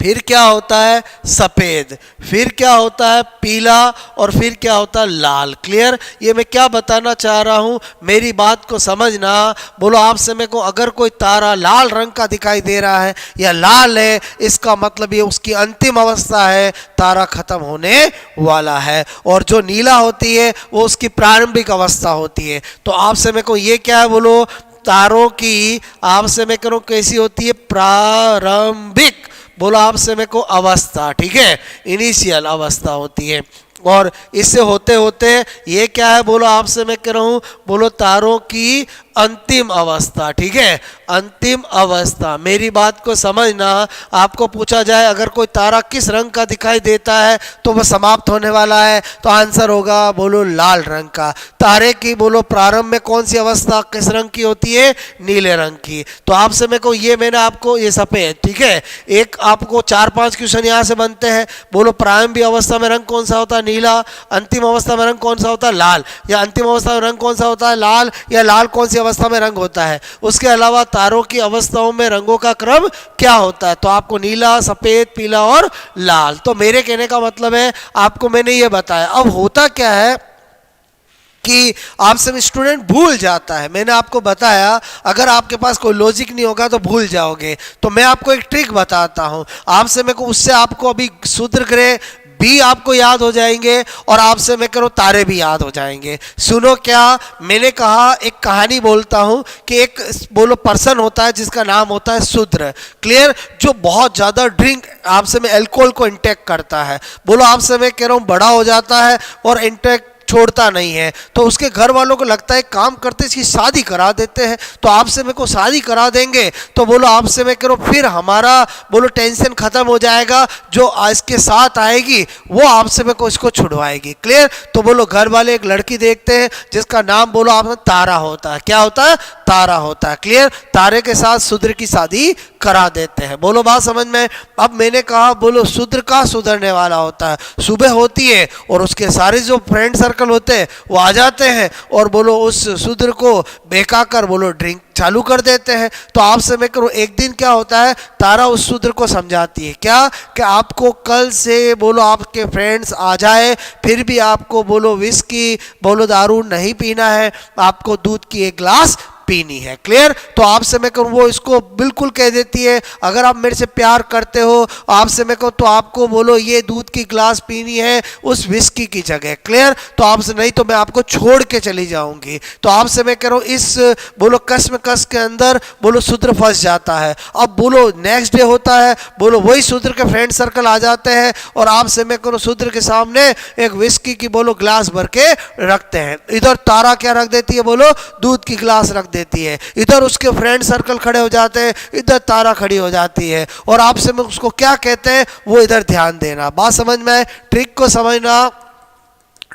फिर क्या होता है सफेद, फिर क्या होता है पीला, और फिर क्या होता है लाल। क्लियर। ये मैं क्या बताना चाह रहा हूं, मेरी बात को समझना। बोलो आपसे मेरे को अगर कोई तारा लाल रंग का दिखाई दे रहा है या लाल है, इसका मतलब ये उसकी अंतिम अवस्था है, तारा खत्म होने वाला है, और जो नीला होती है वो उसकी प्रारंभिक अवस्था होती है। तो आपसे मेरे को ये क्या है, बोलो तारों की आपसे मैं करूं कैसी होती है, प्रारंभिक, बोलो आपसे मेरे को अवस्था, ठीक है, इनिशियल अवस्था होती है। और इससे होते होते ये क्या है, बोलो आपसे मैं कह रहा हूं, बोलो तारों की अंतिम अवस्था, ठीक है, अंतिम अवस्था। मेरी बात को समझना, आपको पूछा जाए अगर कोई तारा किस रंग का दिखाई देता है तो वह समाप्त होने वाला है, तो आंसर होगा बोलो लाल रंग का। तारे की बोलो प्रारंभ में कौन सी अवस्था किस रंग की होती है? नीले रंग की। तो आपसे मेरे को ये मैंने आपको ये सफेद, ठीक है, एक आपको 4-5 क्वेश्चन यहाँ से बनते हैं। बोलो प्रारंभिक अवस्था में रंग कौन सा होता है? नीला। अंतिम अवस्था में रंग कौन सा होता है? लाल। या अंतिम अवस्था में रंग कौन सा होता है? लाल। या लाल कौन सी अवस्था में रंग होता है? उसके अलावा तारों की अवस्थाओं में रंगों का क्रम क्या होता है? तो आपको नीला, सफेद, पीला और लाल। तो मेरे कहने का मतलब है आपको मैंने ये बताया। अब होता क्या है कि आपसे स्टूडेंट भूल जाता है। मैंने आपको बताया अगर आपके पास कोई लॉजिक नहीं होगा तो भूल जाओगे। तो मैं आपको एक ट्रिक बताता हूं आपसे, मेरे को उससे आपको अभी सूर्य ग्रह भी आपको याद हो जाएंगे और आपसे मैं करूं तारे भी याद हो जाएंगे। सुनो क्या मैंने कहा, एक कहानी बोलता हूं कि एक बोलो पर्सन होता है जिसका नाम होता है शूद्र, क्लियर, जो बहुत ज्यादा ड्रिंक आपसे मैं अल्कोहल को इंटेक करता है। बोलो आपसे मैं कह रहा हूं बड़ा हो जाता है और इंटेक छोड़ता नहीं है। तो उसके घर वालों को लगता है काम करते इसकी शादी करा देते हैं, तो आपसे मेरे को शादी करा देंगे तो बोलो आपसे मैं करो फिर हमारा बोलो टेंशन खत्म हो जाएगा, जो इसके साथ आएगी वो आपसे मेरे को इसको छुड़वाएगी, क्लियर। तो बोलो घर वाले एक लड़की देखते हैं जिसका नाम बोलो आप तारा होता है। क्या होता है? तारा होता है, क्लियर। तारे के साथ शूद्र की शादी करा देते हैं। बोलो बात समझ में। अब मैंने कहा बोलो शूद्र का सुधरने वाला होता है, सुबह होती है और उसके सारे जो फ्रेंड सर्कल होते हैं वो आ जाते हैं और बोलो उस शूद्र को बेकाकर बोलो ड्रिंक चालू कर देते हैं। तो आपसे मैं करूँ एक दिन क्या होता है, तारा उस शूद्र को समझाती है क्या कि आपको कल से बोलो आपके फ्रेंड्स आ जाए फिर भी आपको बोलो विस्की बोलो दारू नहीं पीना है, आपको दूध की एक गिलास पीनी है, क्लियर। तो आपसे मैं कहूँ वो इसको बिल्कुल कह देती है अगर आप मेरे से प्यार करते हो आपसे मैं कहूँ तो आपको बोलो ये दूध की गिलास पीनी है उस विस्की की जगह, क्लियर। तो आपसे नहीं तो मैं आपको छोड़ के चली जाऊंगी। तो आपसे मैं कह रहा हूँ इस बोलो कश्मकश के अंदर बोलो शूद्र फंस जाता है। अब बोलो नेक्स्ट डे होता है, बोलो वही शूद्र के फ्रेंड सर्कल आ जाते हैं और आपसे मैं करूँ शूद्र के सामने एक विस्की की बोलो गिलास भर के रखते हैं। इधर तारा क्या रख देती है? बोलो दूध की गिलास रख देती है। इधर उसके फ्रेंड सर्कल खड़े हो जाते हैं, इधर तारा खड़ी हो जाती है और आपसे मैं उसको क्या कहते हैं वो इधर ध्यान देना। बात समझ में? ट्रिक को समझना।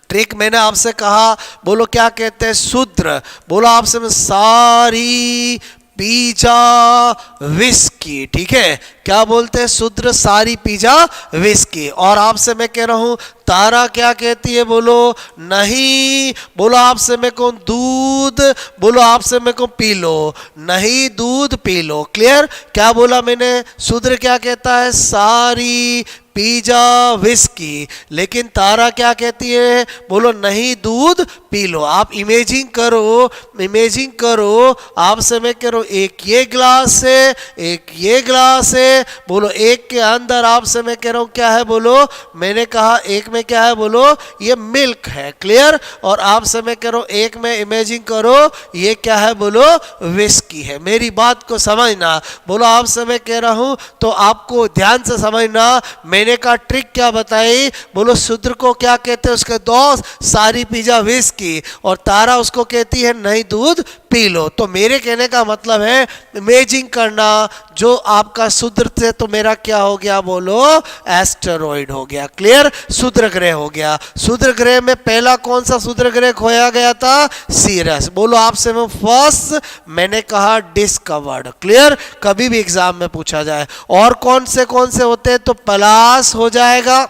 ट्रिक मैंने आपसे कहा बोलो क्या कहते हैं? शूद्र। बोलो आपसे मैं सारी पीजा विस्की, ठीक है, क्या बोलते हैं? शूद्र सारी पीजा विस्की। और आपसे मैं कह रहा हूं तारा क्या कहती है? बोलो नहीं, बोलो आपसे मैं कहूँ दूध, बोलो आपसे मैं कहूँ पी लो, नहीं दूध पी लो, क्लियर। क्या बोला मैंने? शूद्र क्या कहता है? सारी पीजा विस्की। लेकिन तारा क्या कहती है? बोलो नहीं दूध पी लो। आप इमेजिंग करो, इमेजिंग करो, आपसे मैं कह रहा हूँ एक ये ग्लास है एक ये ग्लास है, बोलो एक के अंदर आपसे मैं कह रहा हूँ क्या है? बोलो मैंने कहा एक में क्या है? बोलो ये मिल्क है, क्लियर। और आपसे मैं कह रहा हूँ एक में इमेजिंग करो ये क्या है? बोलो विस्की है। मेरी बात को समझना। बोलो आपसे मैं कह रहा हूँ तो आपको ध्यान से समझना। मैंने कहा ट्रिक क्या बताई? बोलो शूद्र को क्या कहते हैं उसके दोस्त? सारी पीजा विस्की। और तारा उसको कहती है नहीं दूध पी लो। तो मेरे कहने का मतलब है इमेजिंग करना, जो आपका शूद्र से तो मेरा क्या हो गया? बोलो एस्टेरॉइड हो गया, क्लियर। शूद्र ग्रह हो गया। शूद्र ग्रह में पहला कौन सा शूद्र ग्रह खोया गया था? सीरस। बोलो आपसे मैं फर्स्ट मैंने कहा डिस्कवर्ड, क्लियर। कभी भी एग्जाम में पूछा जाए। और कौन से होते हैं? तो पलाश हो जाएगा,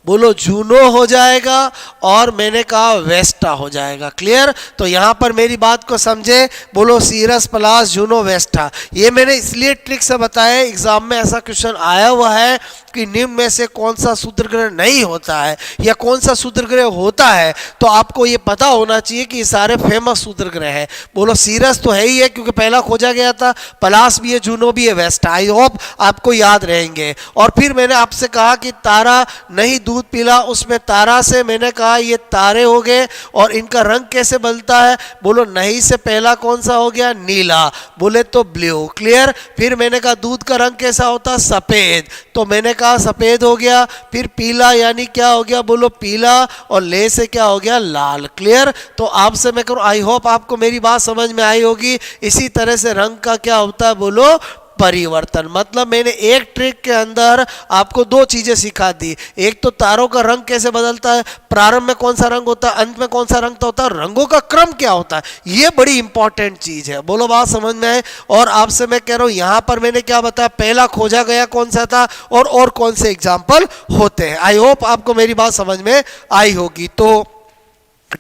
बोलो जूनो हो जाएगा और मैंने कहा वेस्टा हो जाएगा, क्लियर। तो यहां पर मेरी बात को समझे। बोलो सीरस, पलाश, जूनो, वेस्टा। ये मैंने इसलिए ट्रिक से बताया, एग्जाम में ऐसा क्वेश्चन आया हुआ है कि निम्न में से कौन सा शूद्र ग्रह नहीं होता है या कौन सा शूद्र ग्रह होता है। तो आपको ये पता होना चाहिए कि ये सारे फेमस शूद्र ग्रह है। बोलो सीरस तो है ही है क्योंकि पहला खोजा गया था, पलाश भी है, जूनो भी है, वेस्टा। आई होप आपको याद रहेंगे। और फिर मैंने आपसे कहा कि तारा नहीं दूध पीला, उसमें तारा से मैंने कहा ये तारे हो गए और इनका रंग कैसे बदलता है? बोलो नहीं से पहला कौन सा हो गया? नीला, बोले तो ब्लू, क्लियर। फिर मैंने कहा दूध का रंग कैसा होता? सफेद। तो मैंने कहा सफ़ेद हो गया, फिर पीला यानी क्या हो गया, बोलो पीला, और ले से क्या हो गया, लाल। क्लियर? तो आपसे मैं करूँ, आई होप आपको मेरी बात समझ में आई होगी। इसी तरह से रंग का क्या होता है, बोलो परिवर्तन। मतलब मैंने एक ट्रिक के अंदर आपको दो चीजें सिखा दी। एक तो तारों का रंग कैसे बदलता है, प्रारंभ में कौन सा रंग होता है, अंत में कौन सा रंग होता है, रंगों का क्रम क्या होता है, ये बड़ी इंपॉर्टेंट चीज है। बोलो बात समझ में आए? और आपसे मैं कह रहा हूं यहां पर मैंने क्या बताया, पहला खोजा गया कौन सा था और कौन से एग्जाम्पल होते हैं। आई होप आपको मेरी बात समझ में आई होगी। तो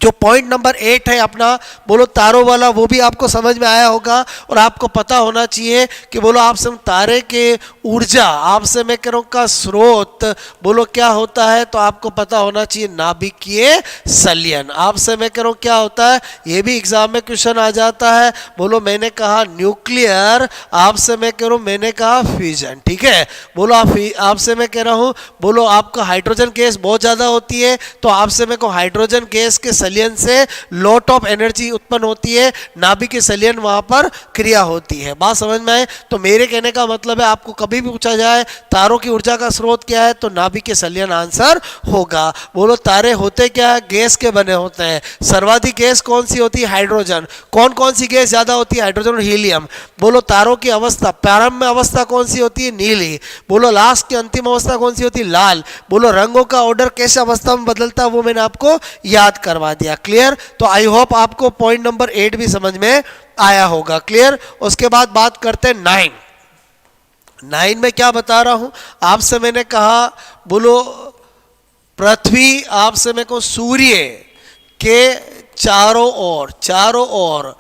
जो पॉइंट नंबर 8 है अपना, बोलो तारों वाला, वो भी आपको समझ में आया होगा। और आपको पता होना चाहिए कि बोलो आपसे तारे के ऊर्जा, आपसे मैं कह रहा हूं का स्रोत, बोलो क्या होता है, तो आपको पता होना चाहिए नाभिकीय संलयन। आपसे मैं कह रहा हूं क्या होता है, ये भी एग्जाम में क्वेश्चन आ जाता है। बोलो मैंने कहा न्यूक्लियर, आपसे मैं कह रहा हूं मैंने कहा फ्यूजन। ठीक है, बोलो आपसे मैं कह रहा हूं, बोलो आपका हाइड्रोजन गैस बहुत ज्यादा होती है, तो आपसे मैं को हाइड्रोजन गैस के संलयन से लॉट ऑफ एनर्जी उत्पन्न होती है, नाभिकीय संलयन वहां पर क्रिया होती है। बात समझ में आए? तो मेरे कहने का मतलब है, आपको कभी भी पूछा जाए तारों की ऊर्जा का स्रोत क्या है, तो नाभिकीय संलयन आंसर होगा। बोलो तारे होते क्या है, गैस के बने होते हैं। सर्वाधिक गैस कौन सी होती है, हाइड्रोजन। कौन कौन सी गैस ज्यादा होती है, हाइड्रोजन और हीलियम। बोलो तारों की अवस्था, प्रारंभ में अवस्था कौन सी होती है, नीली। बोलो लास्ट की अंतिम अवस्था कौन सी होती है, लाल। बोलो रंगों का ऑर्डर कैसे अवस्था में बदलता है, वो मैंने आपको याद करवा दिया। क्लियर? तो आई होप आपको पॉइंट नंबर 8 भी समझ में आया होगा। क्लियर? उसके बाद बात करते हैं 9 में क्या बता रहा हूं आपसे, मैंने कहा बोलो पृथ्वी, आपसे मैं को सूर्य के चारों ओर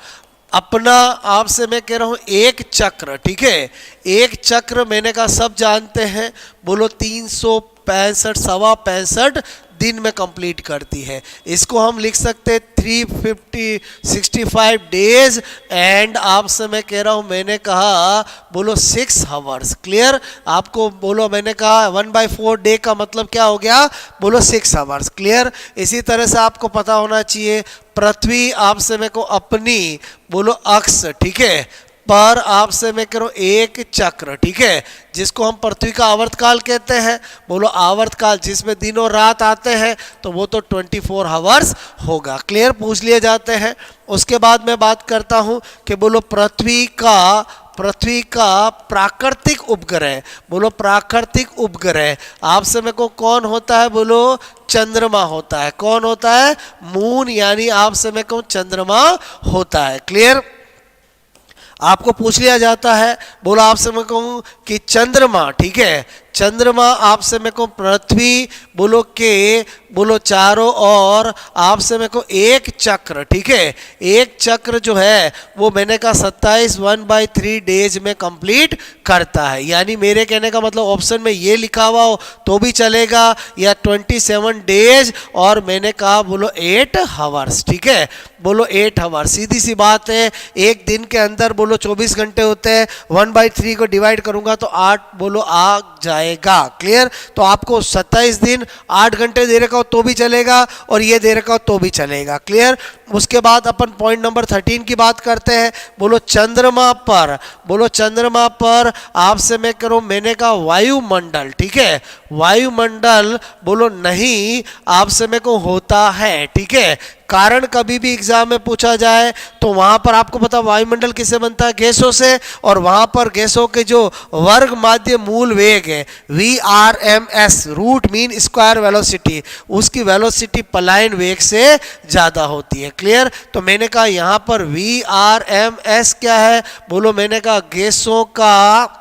अपना, आपसे मैं कह रहा हूं एक चक्र। ठीक है, एक चक्र मैंने कहा सब जानते हैं, बोलो 365 सवा 65 दिन में कंप्लीट करती है। इसको हम लिख सकते हैं 365 डेज एंड आपसे मैं कह रहा हूं, मैंने कहा बोलो 6 आवर्स। क्लियर? आपको बोलो मैंने कहा 1/4 डे का मतलब क्या हो गया, बोलो 6 आवर्स। क्लियर? इसी तरह से आपको पता होना चाहिए पृथ्वी आपसे मैं को अपनी बोलो अक्ष, ठीक है, पर आपसे मैं कह रहा हूं एक चक्र, ठीक है, जिसको हम पृथ्वी का आवर्तकाल कहते हैं। बोलो आवर्तकाल जिसमें दिनों रात आते हैं, तो वो तो 24 आवर्स होगा। क्लियर? पूछ लिए जाते हैं। उसके बाद मैं बात करता हूं कि बोलो पृथ्वी का प्राकृतिक उपग्रह, बोलो प्राकृतिक उपग्रह आपसे मेरे को कौन होता है, बोलो चंद्रमा होता है। कौन होता है, मून, यानी आपसे मैं कहूं चंद्रमा होता है। क्लियर? आपको पूछ लिया जाता है, बोलो आपसे मैं कहूं कि चंद्रमा, ठीक है, चंद्रमा आपसे मैं कहूं पृथ्वी बोलो के बोलो चारों ओर आपसे मेरे को एक चक्र, ठीक है, एक चक्र जो है वो मैंने कहा 27 1/3 डेज में कंप्लीट करता है। यानी मेरे कहने का मतलब ऑप्शन में ये लिखा हुआ हो तो भी चलेगा, या 27 डेज और मैंने कहा बोलो 8 आवर्स। ठीक है, बोलो 8 आवर्स। सीधी सी बात है, एक दिन के अंदर बोलो 24 घंटे होते हैं, 1/3 को डिवाइड करूंगा तो 8 बोलो आ जाएगा। क्लियर? तो आपको 27 दिन 8 घंटे दे रखा हो तो भी चलेगा और ये दे रखा हो तो भी चलेगा। क्लियर? उसके बाद अपन पॉइंट नंबर 13 की बात करते हैं। बोलो चंद्रमा पर, बोलो चंद्रमा पर आपसे मैं करूं मैंने कहा वायुमंडल, ठीक है, वायुमंडल बोलो नहीं आपसे मेरे को होता है। ठीक है, कारण कभी भी एग्जाम में पूछा जाए तो वहां पर आपको पता वायुमंडल किससे बनता है, गैसों से, और वहां पर गैसों के जो वर्ग माध्य मूल वेग है VRMS, root mean square velocity, उसकी वेलोसिटी पलायन वेग से ज्यादा होती है। क्लियर? तो मैंने कहा यहां पर VRMS क्या है, बोलो मैंने कहा गैसों का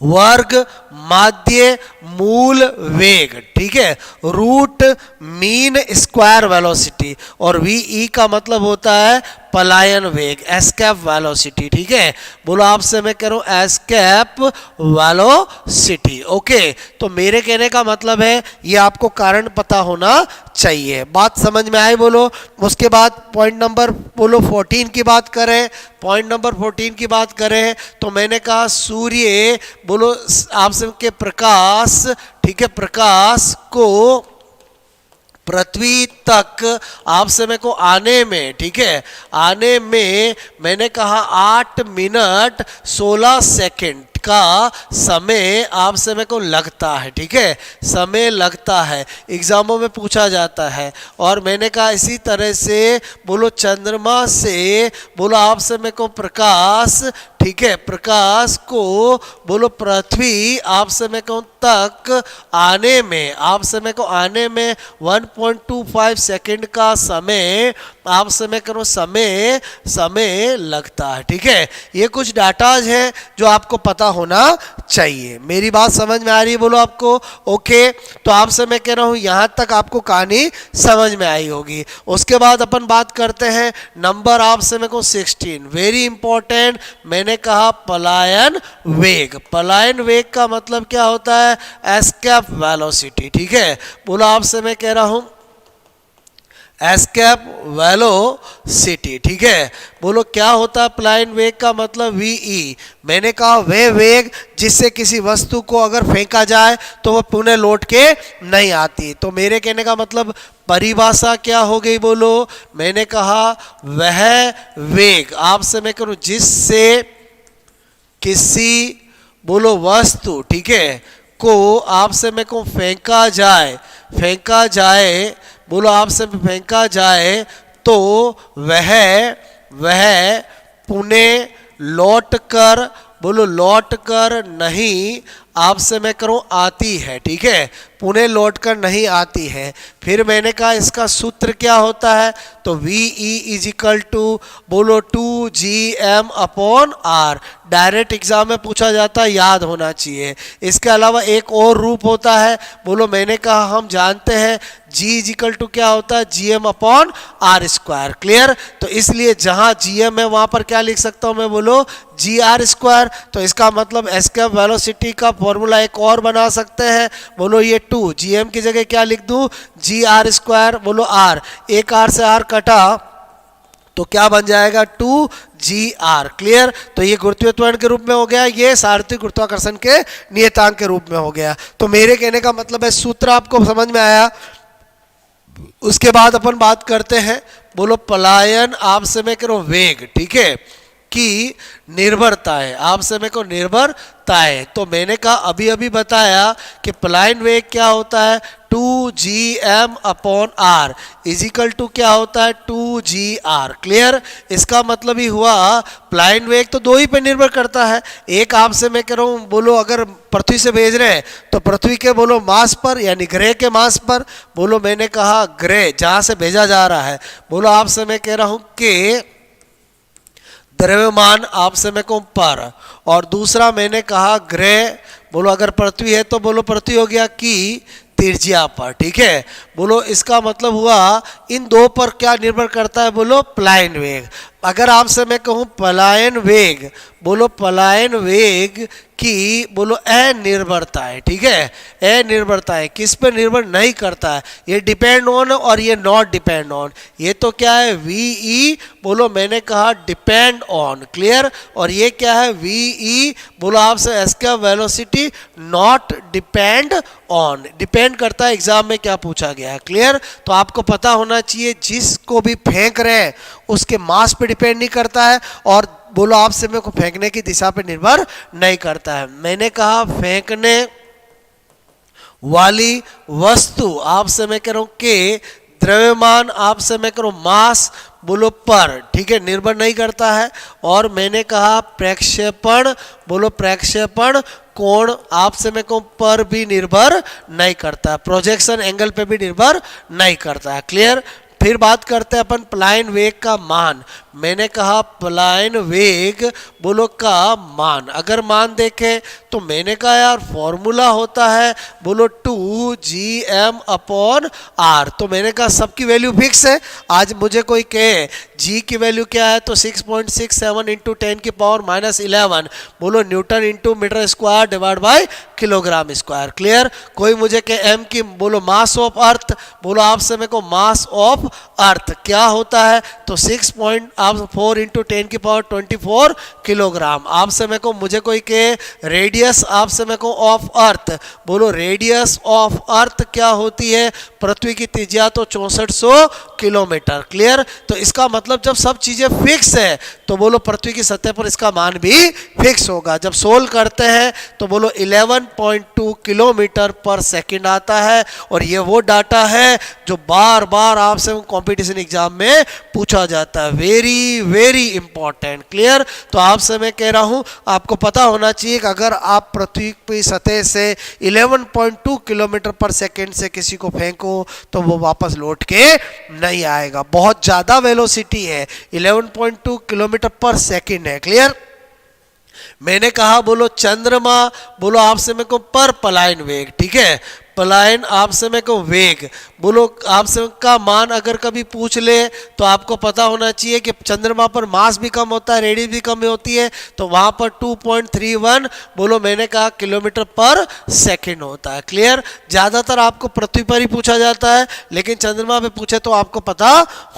वर्ग माध्य मूल वेग, ठीक है, रूट मीन स्क्वायर वेलोसिटी, और VE का मतलब होता है पलायन वेग, एस्केप वेलोसिटी। ठीक है, बोलो आपसे मैं कह रहा हूं एस्केप वेलोसिटी। ओके, तो मेरे कहने का मतलब है ये आपको कारण पता होना चाहिए। बात समझ में आई? बोलो। उसके बाद पॉइंट नंबर बोलो 14 की बात करें, पॉइंट नंबर 14 की बात करें तो मैंने कहा सूर्य बोलो आपसे के प्रकाश, ठीक है, प्रकाश को पृथ्वी तक आपसे मेरे को आने में, ठीक है, आने में मैंने कहा 8 मिनट 16 सेकंड का समय आप समय को लगता है, ठीक है, समय लगता है, एग्जामों में पूछा जाता है। और मैंने कहा इसी तरह से बोलो चंद्रमा से बोलो आप समय को प्रकाश, ठीक है, प्रकाश को बोलो पृथ्वी आप समय को तक आने में, आप समय को आने में 1.25 सेकंड का समय आप समय करो समय लगता है, ठीक है। ये कुछ डाटाज है जो आपको पता होना चाहिए। मेरी बात समझ में आ रही है बोलो आपको? ओके, तो आप समय कह रहा हूं यहां तक आपको कहानी समझ में आई होगी। उसके बाद अपन बात करते हैं नंबर आप समय को 16, वेरी इंपॉर्टेंट। मैंने कहा पलायन वेग, पलायन वेग का मतलब क्या होता है? एस्केप वेलोसिटी, ठीक है। बोलो आप समय कह रहा हूं एस्केप वेलोसिटी, ठीक है। बोलो क्या होता है पलायन वेग का मतलब? वीई। मैंने कहा वह वेग जिससे किसी वस्तु को अगर फेंका जाए तो वह पुनः लौट के नहीं आती। तो मेरे कहने का मतलब परिभाषा क्या हो गई बोलो? मैंने कहा वह वेग आप समय करो जिससे किसी बोलो वस्तु, ठीक है, को आप समय को फेंका जाए बोलो आप से फेंका जाए तो वह पुनः लौट कर नहीं आप से मैं करूं आती है, ठीक है, पुनः लौट कर नहीं आती है। फिर मैंने कहा इसका सूत्र क्या होता है? तो VE इज इक्वल टू बोलो 2GM upon R। Direct exam में पूछा जाता है, याद होना चाहिए। इसके अलावा एक और रूप होता है बोलो, मैंने कहा हम जानते हैं G इज इक्वल टू क्या होता है? GM upon R square. Clear? तो इसलिए जहां GM है वहां पर क्या लिख सकता हूं मैं बोलो? GR square. तो इसका मतलब एस्केप वेलोसिटी का फॉर्मूला एक और बना सकते हैं बोलो, ये 2GM की जगह क्या लिख दूं? GR स्क्वायर बोलो R, एक R से R कटा तो क्या बन जाएगा? 2GR। क्लियर? तो ये गुरुत्वाकर्षण के रूप में हो गया, ये सार्वत्रिक गुरुत्वाकर्षण के नियतांक के रूप में हो गया। तो मेरे कहने का मतलब है सूत्र आपको समझ में आया। उसके बाद अपन बात करते हैं बोलो पलायन आप समय करो वेग, ठीक है, की निर्भरता है, आप समय को निर्भरता है। तो मैंने कहा अभी अभी बताया कि पलायन वेग क्या होता है? 2GM upon R is equal to क्या होता है? 2GR। क्लियर? इसका मतलब ही हुआ पलायन वेग तो दो ही पे निर्भर करता है। एक आपसे मैं कह रहा हूं बोलो अगर पृथ्वी से भेज रहे हैं तो पृथ्वी के बोलो मास पर यानी ग्रह के मास पर, बोलो मैंने कहा ग्रह जहां से भेजा जा रहा है बोलो आपसे मैं कह रहा हूं कि द्रव्यमान आप समय को पर, और दूसरा मैंने कहा ग्रह बोलो अगर पृथ्वी है तो बोलो पृथ्वी हो गया की त्रिज्या पर, ठीक है। बोलो इसका मतलब हुआ इन दो पर क्या निर्भर करता है बोलो? पलायन वेग। अगर आपसे मैं कहूं पलायन वेग बोलो पलायन वेग की बोलो अनिर्भरता है, ठीक है, अनिर्भरता है, किस पे निर्भर नहीं करता है? ये डिपेंड ऑन और ये नॉट डिपेंड ऑन। ये तो क्या है? VE बोलो मैंने कहा डिपेंड ऑन। क्लियर? और ये क्या है? VE बोलो आपसे escape velocity not depend on, depend करता है एग्जाम में क्या पूछा गया है। क्लियर? तो आपको पता होना चाहिए जिसको भी फेंक रहे हैं उसके मास पे डिपेंड नहीं करता है और बोलो आपसे मेरे को फेंकने की दिशा पे निर्भर नहीं करता है। मैंने कहा फेंकने वाली वस्तु आपसे मैं कह रहा हूं कि द्रव्यमान आपसे मैं करूं मास बोलो पर, ठीक है, निर्भर नहीं करता है। और मैंने कहा प्रक्षेपण बोलो प्रक्षेपण कोण आपसे मैं कहूं पर भी निर्भर नहीं करता है, प्रोजेक्शन एंगल पे भी निर्भर नहीं करता है। क्लियर? फिर बात करते हैं अपन पलायन वेग का मान। मैंने कहा पलायन वेग बोलो का मान, अगर मान देखें तो मैंने कहा यार फॉर्मूला होता है बोलो 2GM अपॉन R। तो मैंने कहा सबकी वैल्यू फिक्स है। आज मुझे कोई कहे G की वैल्यू क्या है तो 6.67 इंटू 10 की पावर -11 बोलो newton into metre square divide by kilogram square. Clear? कोई मुझे कहे M की बोलो मास ऑफ अर्थ बोलो आपसे मेरे को मास ऑफ अर्थ क्या होता है तो 6.4 इंटू 10 की पावर 24 किलोग्राम। आपसे मेरे को मुझे कोई के रेडियस आपसे मेरे को ऑफ अर्थ बोलो रेडियस ऑफ अर्थ क्या होती है? पृथ्वी की त्रिज्या तो 6400 किलोमीटर। क्लियर? तो इसका मतलब जब सब चीजें फिक्स है तो बोलो पृथ्वी की सतह पर इसका मान भी फिक्स होगा। जब सोल्व करते हैं तो बोलो 11.2 किलोमीटर पर सेकंड आता है, और ये वो डाटा है जो बार बार आपसे कंपटीशन एग्जाम में पूछा जाता है। Very very important. क्लियर? तो आपसे मैं कह रहा हूं, आपको पता होना चाहिए कि अगर आप पृथ्वी की सतह से 11.2 किलोमीटर पर सेकंड से किसी को फेंको तो वो वापस लौट के नहीं आएगा। बहुत ज्यादा वेलोसिटी है, 11.2 किलोमीटर पर सेकंड है। क्लियर? मैंने कहा बोलो चंद्रमा, बोलो आपसे मेरे को पर पलायन वेग, ठीक है, पलायन आपसे मेरे को वेग, बोलो आपसे का मान अगर कभी पूछ ले तो आपको पता होना चाहिए कि चंद्रमा पर मास भी कम होता है, रेडियस भी कम होती है, तो वहां पर 2.31 बोलो मैंने कहा किलोमीटर पर सेकंड होता है। क्लियर? ज्यादातर आपको पृथ्वी पर ही पूछा जाता है, लेकिन चंद्रमा पे पूछे तो आपको पता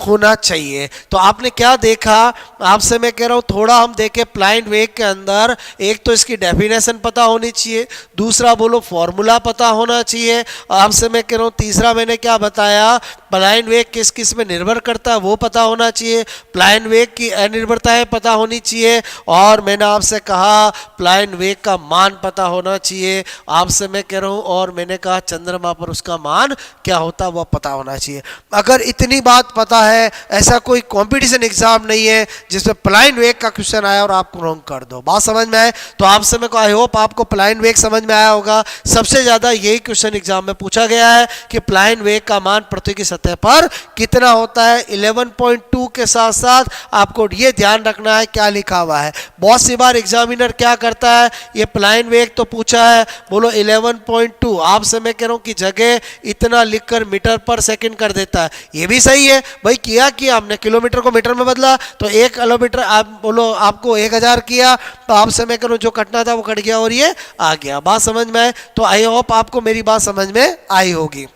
होना चाहिए। तो आपने क्या देखा, आपसे मैं कह रहा हूं थोड़ा हम देखें प्लाइन वेग के अंदर, एक तो इसकी डेफिनेशन पता होनी चाहिए, दूसरा बोलो फॉर्मूला पता होना चाहिए, आपसे मैं कह रहा हूं तीसरा मैंने क्या बताया, प्लाइन वेग किस किस में निर्भर करता है वो पता होना चाहिए, प्लाइन वेग की अनिर्भरताएं पता होनी चाहिए, और मैंने आपसे कहा प्लाइन वेग का मान पता होना चाहिए। आपसे मैं कह रहा हूं, और मैंने कहा चंद्रमा पर उसका मान क्या होता है वो पता होना चाहिए। अगर इतनी बात पता है, ऐसा कोई कंपटीशन एग्जाम नहीं है जिसमें प्लाइन वेग का क्वेश्चन आया और आपको रॉन्ग कर दो। बात समझ में आए? तो आपसे मैं आई होप आपको प्लाइन वेग समझ में आया होगा। सबसे ज्यादा यही क्वेश्चन एग्जाम में पूछा गया है कि प्लाइन वेग का मान पृथ्वी की सतह पर कितना होता है। 11.2 के साथ साथ आपको ये ध्यान रखना है क्या लिखा हुआ है। बहुत सी बार एग्जामिनर क्या करता है, ये प्लाइन वेग तो पूछा है, बोलो 11.2, आपसे मैं कह रहा हूं कि जगह इतना लिखकर मीटर पर सेकंड कर देता है। ये भी सही है भाई, किया हमने किलोमीटर को मीटर में बदला तो 1 किलोमीटर आप बोलो आपको 1000 किया, तो आपसे मैं कह रहा हूं जो कटना था वो कट गया और ये आ गया। बात समझ में आए? तो आई होप आपको मेरी बात समझ में आई होगी।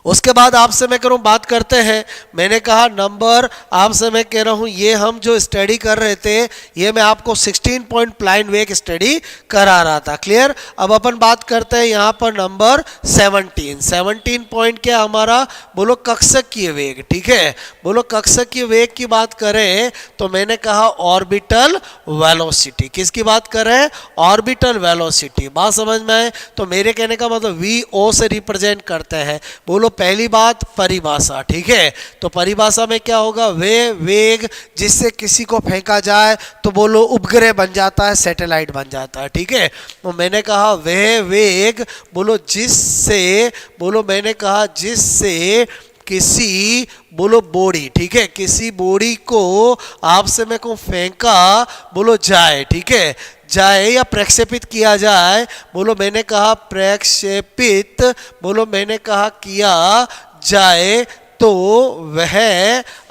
उसके बाद आपसे मैं कह रहा हूं बात करते हैं, मैंने कहा नंबर, आपसे मैं कह रहा हूं ये हम जो स्टडी कर रहे थे ये मैं आपको 16 पॉइंट प्लाइन वेग स्टडी करा रहा था। क्लियर? अब अपन बात करते हैं यहां पर नंबर 17 पॉइंट क्या हमारा, बोलो कक्षकीय वेग, ठीक है, बोलो कक्षकीय वेग की बात करें तो मैंने कहा ऑर्बिटल वेलोसिटी, किसकी बात कर रहे हैं, ऑर्बिटल वेलोसिटी। बात समझ में आए? तो मेरे कहने का मतलब वी से रिप्रेजेंट करते हैं। बोलो पहली बात परिभाषा, ठीक है, तो परिभाषा में क्या होगा, वे वेग जिससे किसी को फेंका जाए तो बोलो उपग्रह बन जाता है, सैटेलाइट बन जाता है, ठीक है। तो मैंने कहा वह वेग बोलो जिससे, बोलो मैंने कहा जिससे किसी बोलो बॉडी, ठीक है, किसी बॉडी को आपसे मैं को फेंका बोलो जाए, ठीक है, जाए या प्रक्षेपित किया जाए, बोलो मैंने कहा प्रक्षेपित, बोलो मैंने कहा किया जाए, तो वह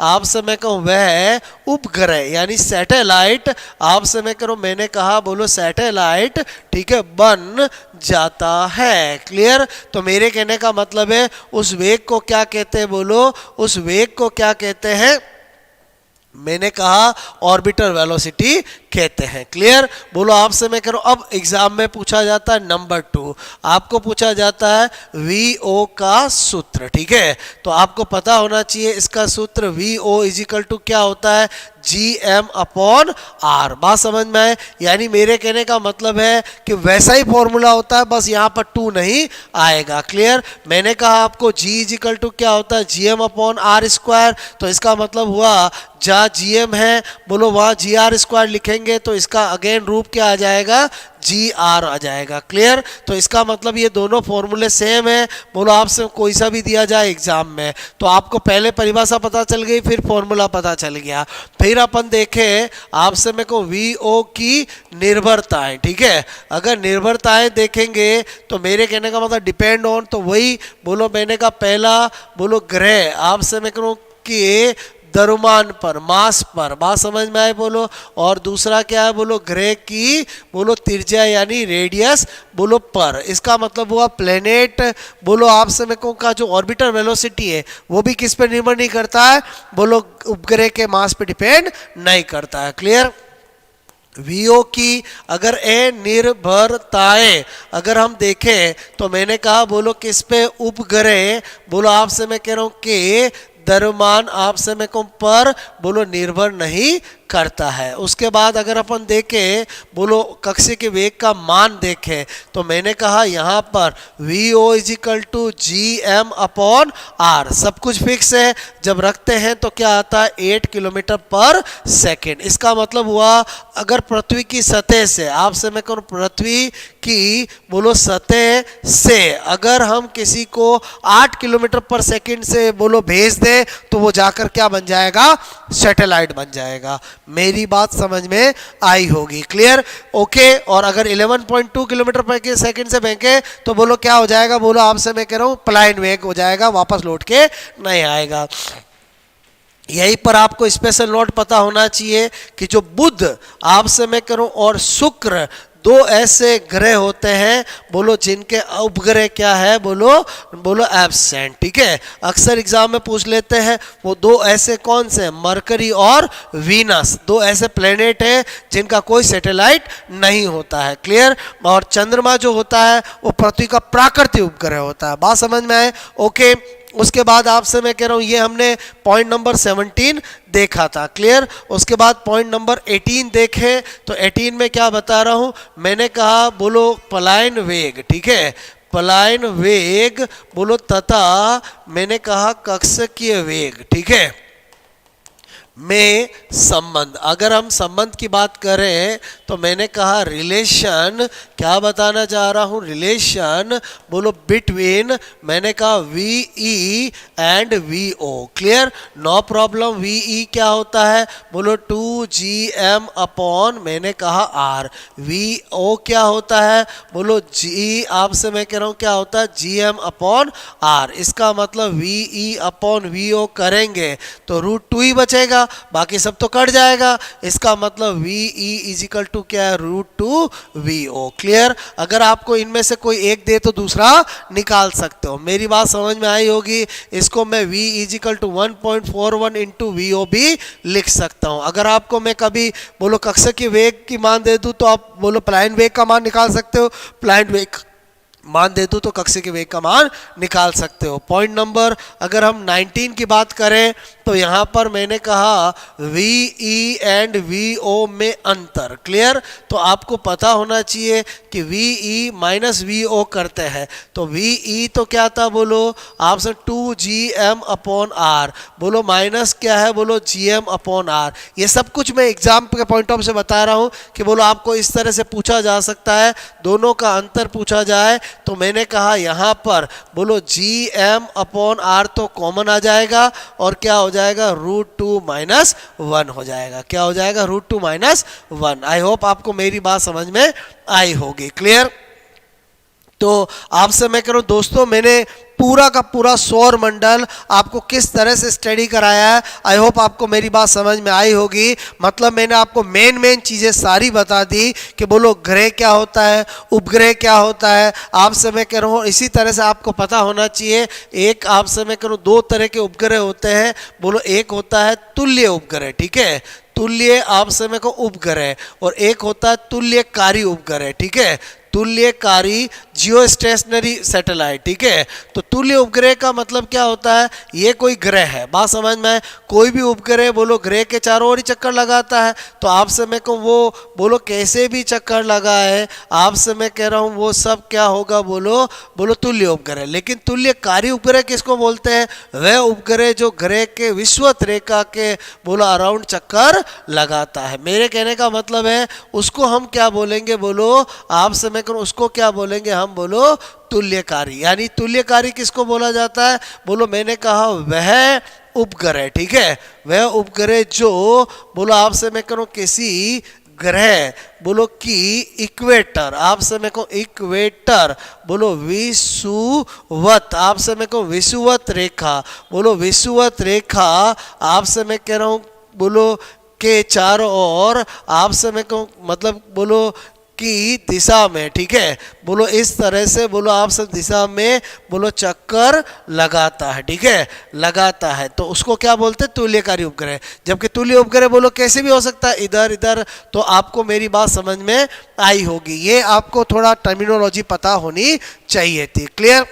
आपसे मैं कहूँ वह उपग्रह यानी सैटेलाइट, आपसे मैं करूँ मैंने कहा बोलो सैटेलाइट, ठीक है, बन जाता है। क्लियर? तो मेरे कहने का मतलब है उस वेग को क्या कहते हैं, बोलो उस वेग को क्या कहते हैं, मैंने कहा ऑर्बिटल वेलोसिटी कहते हैं। क्लियर? बोलो आपसे मैं कह रहा हूं, अब एग्जाम में पूछा जाता है नंबर 2, आपको पूछा जाता है वीओ का सूत्र, ठीक है, तो आपको पता होना चाहिए इसका सूत्र वीओ इजिकल टू क्या होता है, GM/R। बात समझ में आए? यानी मेरे कहने का मतलब है कि वैसा ही फॉर्मूला होता है, बस यहाँ पर 2 नहीं आएगा। क्लियर? मैंने कहा आपको G इजिकल टू क्या होता है, GM/R², तो इसका मतलब हुआ जहाँ GM है बोलो वहाँ GR² लिखेंगे तो इसका अगेन रूप क्या आ जाएगा, GR आ जाएगा। क्लियर? तो इसका मतलब ये दोनों फॉर्मूले सेम है। बोलो आपसे कोई सा भी दिया जाए एग्जाम में तो आपको पहले परिभाषा पता चल गई, फिर फॉर्मूला पता चल गया। फिर अपन देखें आपसे मेरे को वीओ की निर्भरताएं, ठीक है, अगर निर्भरताएं देखेंगे तो मेरे कहने का मतलब डिपेंड ऑन, तो वही बोलो मैंने कहा पहला बोलो ग्रह आपसे मैं कहूँ कि द्रव्यमान पर, मास पर। बात समझ में आए? बोलो। और दूसरा क्या है, बोलो ग्रह की बोलो त्रिज्या यानी रेडियस बोलो पर। इसका मतलब हुआ प्लेनेट बोलो आपसे मैं कहूँ का जो ऑर्बिटल वेलोसिटी है वो भी किस पर निर्भर नहीं करता है, बोलो उपग्रह के मास पे डिपेंड नहीं करता है। क्लियर? वीओ की अगर निर्भरताएं अगर हम देखें तो मैंने कहा बोलो किस पे, उपग्रह बोलो आपसे मैं कह रहा हूँ कि द्रव्यमान आपसे मैं कहूँ पर बोलो निर्भर नहीं करता है। उसके बाद अगर अपन देखें बोलो कक्षीय के वेग का मान देखें तो मैंने कहा यहाँ पर V O is equal to G M upon R, सब कुछ फिक्स है। जब रखते हैं तो क्या आता है 8 किलोमीटर पर सेकेंड। इसका मतलब हुआ अगर पृथ्वी की सतह से, आपसे मैं कहूँ पृथ्वी की बोलो सतह से अगर हम किसी को 8 किलोमीटर पर सेकंड से बोलो भेज दें तो वो जाकर क्या बन जाएगा, सैटेलाइट बन जाएगा। मेरी बात समझ में आई होगी, क्लियर, ओके। और अगर 11.2 किलोमीटर पर सेकंड से फेंके तो बोलो क्या हो जाएगा, बोलो आपसे मैं कह रहा हूं पलायन वेग हो जाएगा, वापस लौट के नहीं आएगा। यहीं पर आपको स्पेशल नोट पता होना चाहिए कि जो बुध आपसे मैं करूं और शुक्र दो ऐसे ग्रह होते हैं बोलो जिनके उपग्रह क्या है, बोलो एब्सेंट, ठीक है। अक्सर एग्जाम में पूछ लेते हैं वो दो ऐसे कौन से, मरकरी और वीनस, दो ऐसे प्लेनेट हैं जिनका कोई सैटेलाइट नहीं होता है, क्लियर। और चंद्रमा जो होता है वो पृथ्वी का प्राकृतिक उपग्रह होता है। बात समझ में आए, ओके। उसके बाद आपसे मैं कह रहा हूँ ये हमने पॉइंट नंबर 17 देखा था, क्लियर। उसके बाद पॉइंट नंबर 18 देखें तो 18 में क्या बता रहा हूँ, मैंने कहा बोलो पलायन वेग, ठीक है, पलायन वेग बोलो तथा मैंने कहा कक्षीय वेग, ठीक है, में संबंध। अगर हम संबंध की बात करें तो मैंने कहा रिलेशन, क्या बताना चाह रहा हूं, रिलेशन बोलो बिटवीन मैंने कहा V E and V O, clear, no problem. V E क्या होता है, बोलो 2gm अपॉन मैंने कहा आर। वी ओ क्या होता है, बोलो जी, आपसे मैं कह रहा हूं क्या होता है gm अपॉन आर। इसका मतलब V E upon V O करेंगे तो √2 ही बचेगा, बाकी सब तो कट जाएगा। इसका मतलब V E is equal to क्या है, √2 वी ओ, क्लियर। अगर आपको इनमें से कोई एक दे तो दूसरा निकाल सकते हो, मेरी बात समझ में आई होगी। इसको मैं V is equal to 1.41 into V O भी लिख सकता हूं। अगर आपको मैं कभी बोलो कक्षीय वेग की मान दे दूं तो आप बोलो पलायन वेग का मान निकाल सकते हो, पलायन वेग मान दे दो तो कक्षीय वेग का मान निकाल सकते हो। पॉइंट नंबर अगर हम 19 की बात करें तो यहाँ पर मैंने कहा V E and V O में अंतर, क्लियर। तो आपको पता होना चाहिए कि V E minus V O करते हैं तो वी ई तो क्या था, बोलो आपसे 2gm अपॉन आर, बोलो माइनस क्या है, बोलो gm अपॉन आर। ये सब कुछ मैं एग्जाम के पॉइंट ऑफ से बता रहा हूँ कि बोलो आपको इस तरह से पूछा जा सकता है, दोनों का अंतर पूछा जाए तो मैंने कहा यहाँ पर बोलो gm अपॉन आर तो कॉमन आ जाएगा और क्या हो जाएगा, √2 माइनस 1 हो जाएगा। क्या हो जाएगा, √2 माइनस 1। आई होप आपको मेरी बात समझ में आई होगी, क्लियर। तो आपसे मैं करूं दोस्तों, मैंने पूरा का पूरा सौर मंडल आपको किस तरह से स्टडी कराया है, आई होप आपको मेरी बात समझ में आई होगी। मतलब मैंने आपको मेन चीज़ें सारी बता दी कि बोलो ग्रह क्या होता है, उपग्रह क्या होता है। आपसे मैं कह रहा हूँ इसी तरह से आपको पता होना चाहिए, एक आपसे मैं कह रहा हूँ दो तरह के उपग्रह होते हैं, बोलो एक होता है तुल्य उपग्रह, ठीक है, तुल्य आपसे मैं कहूँ उपग्रह, और एक होता है तुल्यकारी उपग्रह, ठीक है, तुल्यकारी जियो स्टेशनरी सैटेलाइट, ठीक है। तो तुल्य उपग्रह का मतलब क्या होता है, ये कोई ग्रह है, बात समझ में, कोई भी उपग्रह बोलो ग्रह के चारों ओर ही चक्कर लगाता है तो आपसे मैं कहूँ वो बोलो कैसे भी चक्कर लगाए, आपसे मैं कह रहा हूँ वो सब क्या होगा, बोलो तुल्य उपग्रह। लेकिन तुल्यकारी उपग्रह किसको बोलते हैं, वह उपग्रह जो ग्रह के विषुवत रेखा के बोलो अराउंड चक्कर लगाता है। मेरे कहने का मतलब है उसको हम क्या बोलेंगे, बोलो आपसे मैं कहूँ उसको क्या बोलेंगे हम, बोलो तुल्यकारी। यानी तुल्यकारी किसको बोला जाता है, बोलो मैंने कहा वह उपग्रह, ठीक है, वह उपग्रह जो बोलो आपसे मैं कहूँ किसी ग्रह बोलो कि इक्वेटर, आपसे मैं कहूँ इक्वेटर बोलो विषुवत, आपसे मैं कहूँ विषुवत रेखा, बोलो विषुवत रेखा आपसे मैं कह रहा हूँ बोलो के चारों ओर आपसे मैं कहूँ मतलब बोलो की दिशा में, ठीक है, बोलो इस तरह से बोलो आप सब दिशा में बोलो चक्कर लगाता है, ठीक है, लगाता है तो उसको क्या बोलते हैं, तुल्यकारी उपग्रह। जबकि तुल्य उपग्रह बोलो कैसे भी हो सकता है, इधर इधर। तो आपको मेरी बात समझ में आई होगी, ये आपको थोड़ा टर्मिनोलॉजी पता होनी चाहिए थी, क्लियर।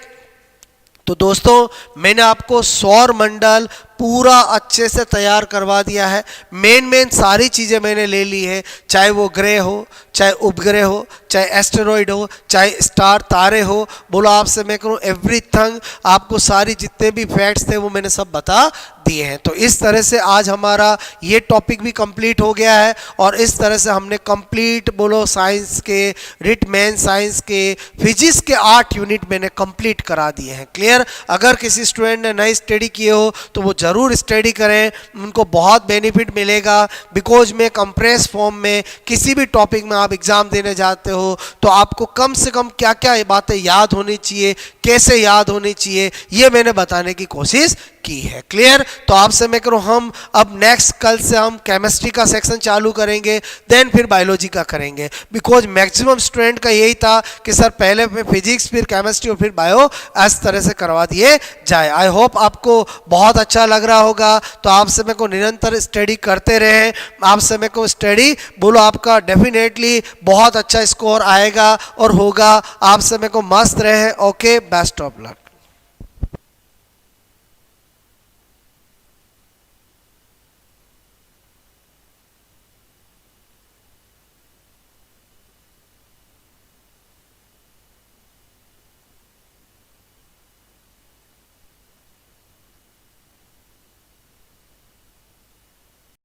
तो दोस्तों मैंने आपको सौर मंडल पूरा अच्छे से तैयार करवा दिया है। मेन सारी चीज़ें मैंने ले ली है, चाहे वो ग्रह हो, चाहे उपग्रह हो, चाहे एस्टेरॉइड हो, चाहे स्टार तारे हो, बोलो आपसे मैं करूँ एवरीथिंग, आपको सारी जितने भी फैक्ट्स थे वो मैंने सब बता दिए हैं। तो इस तरह से आज हमारा ये टॉपिक भी कंप्लीट हो गया है और इस तरह से हमने कंप्लीट बोलो साइंस के, रिटमैन साइंस के, फिजिक्स के 8 यूनिट मैंने कंप्लीट करा दिए हैं। क्लियर? अगर किसी स्टूडेंट ने नई स्टडी किए हो तो वो ज़रूर स्टडी करें, उनको बहुत बेनिफिट मिलेगा। बिकॉज में कंप्रेस फॉर्म में किसी भी टॉपिक में आप एग्ज़ाम देने जाते हो तो आपको कम से कम क्या क्या बातें याद होनी चाहिए, कैसे याद होनी चाहिए, ये मैंने बताने की कोशिश की है। क्लियर? तो आपसे मैं करूँ हम अब नेक्स्ट कल से हम केमिस्ट्री का सेक्शन चालू करेंगे, देन फिर बायोलॉजी का करेंगे। बिकॉज मैक्सिमम स्टूडेंट का यही था कि सर पहले फिजिक्स फिर केमिस्ट्री और फिर बायो इस तरह से करवा दिए जाए। आई होप आपको बहुत अच्छा लग रहा होगा। तो आपसे मैं को निरंतर स्टडी करते रहें, आपसे मैं को स्टडी बोलो आपका डेफिनेटली बहुत अच्छा स्कोर आएगा और होगा। आपसे मैं को मस्त रहे। Okay, best of luck.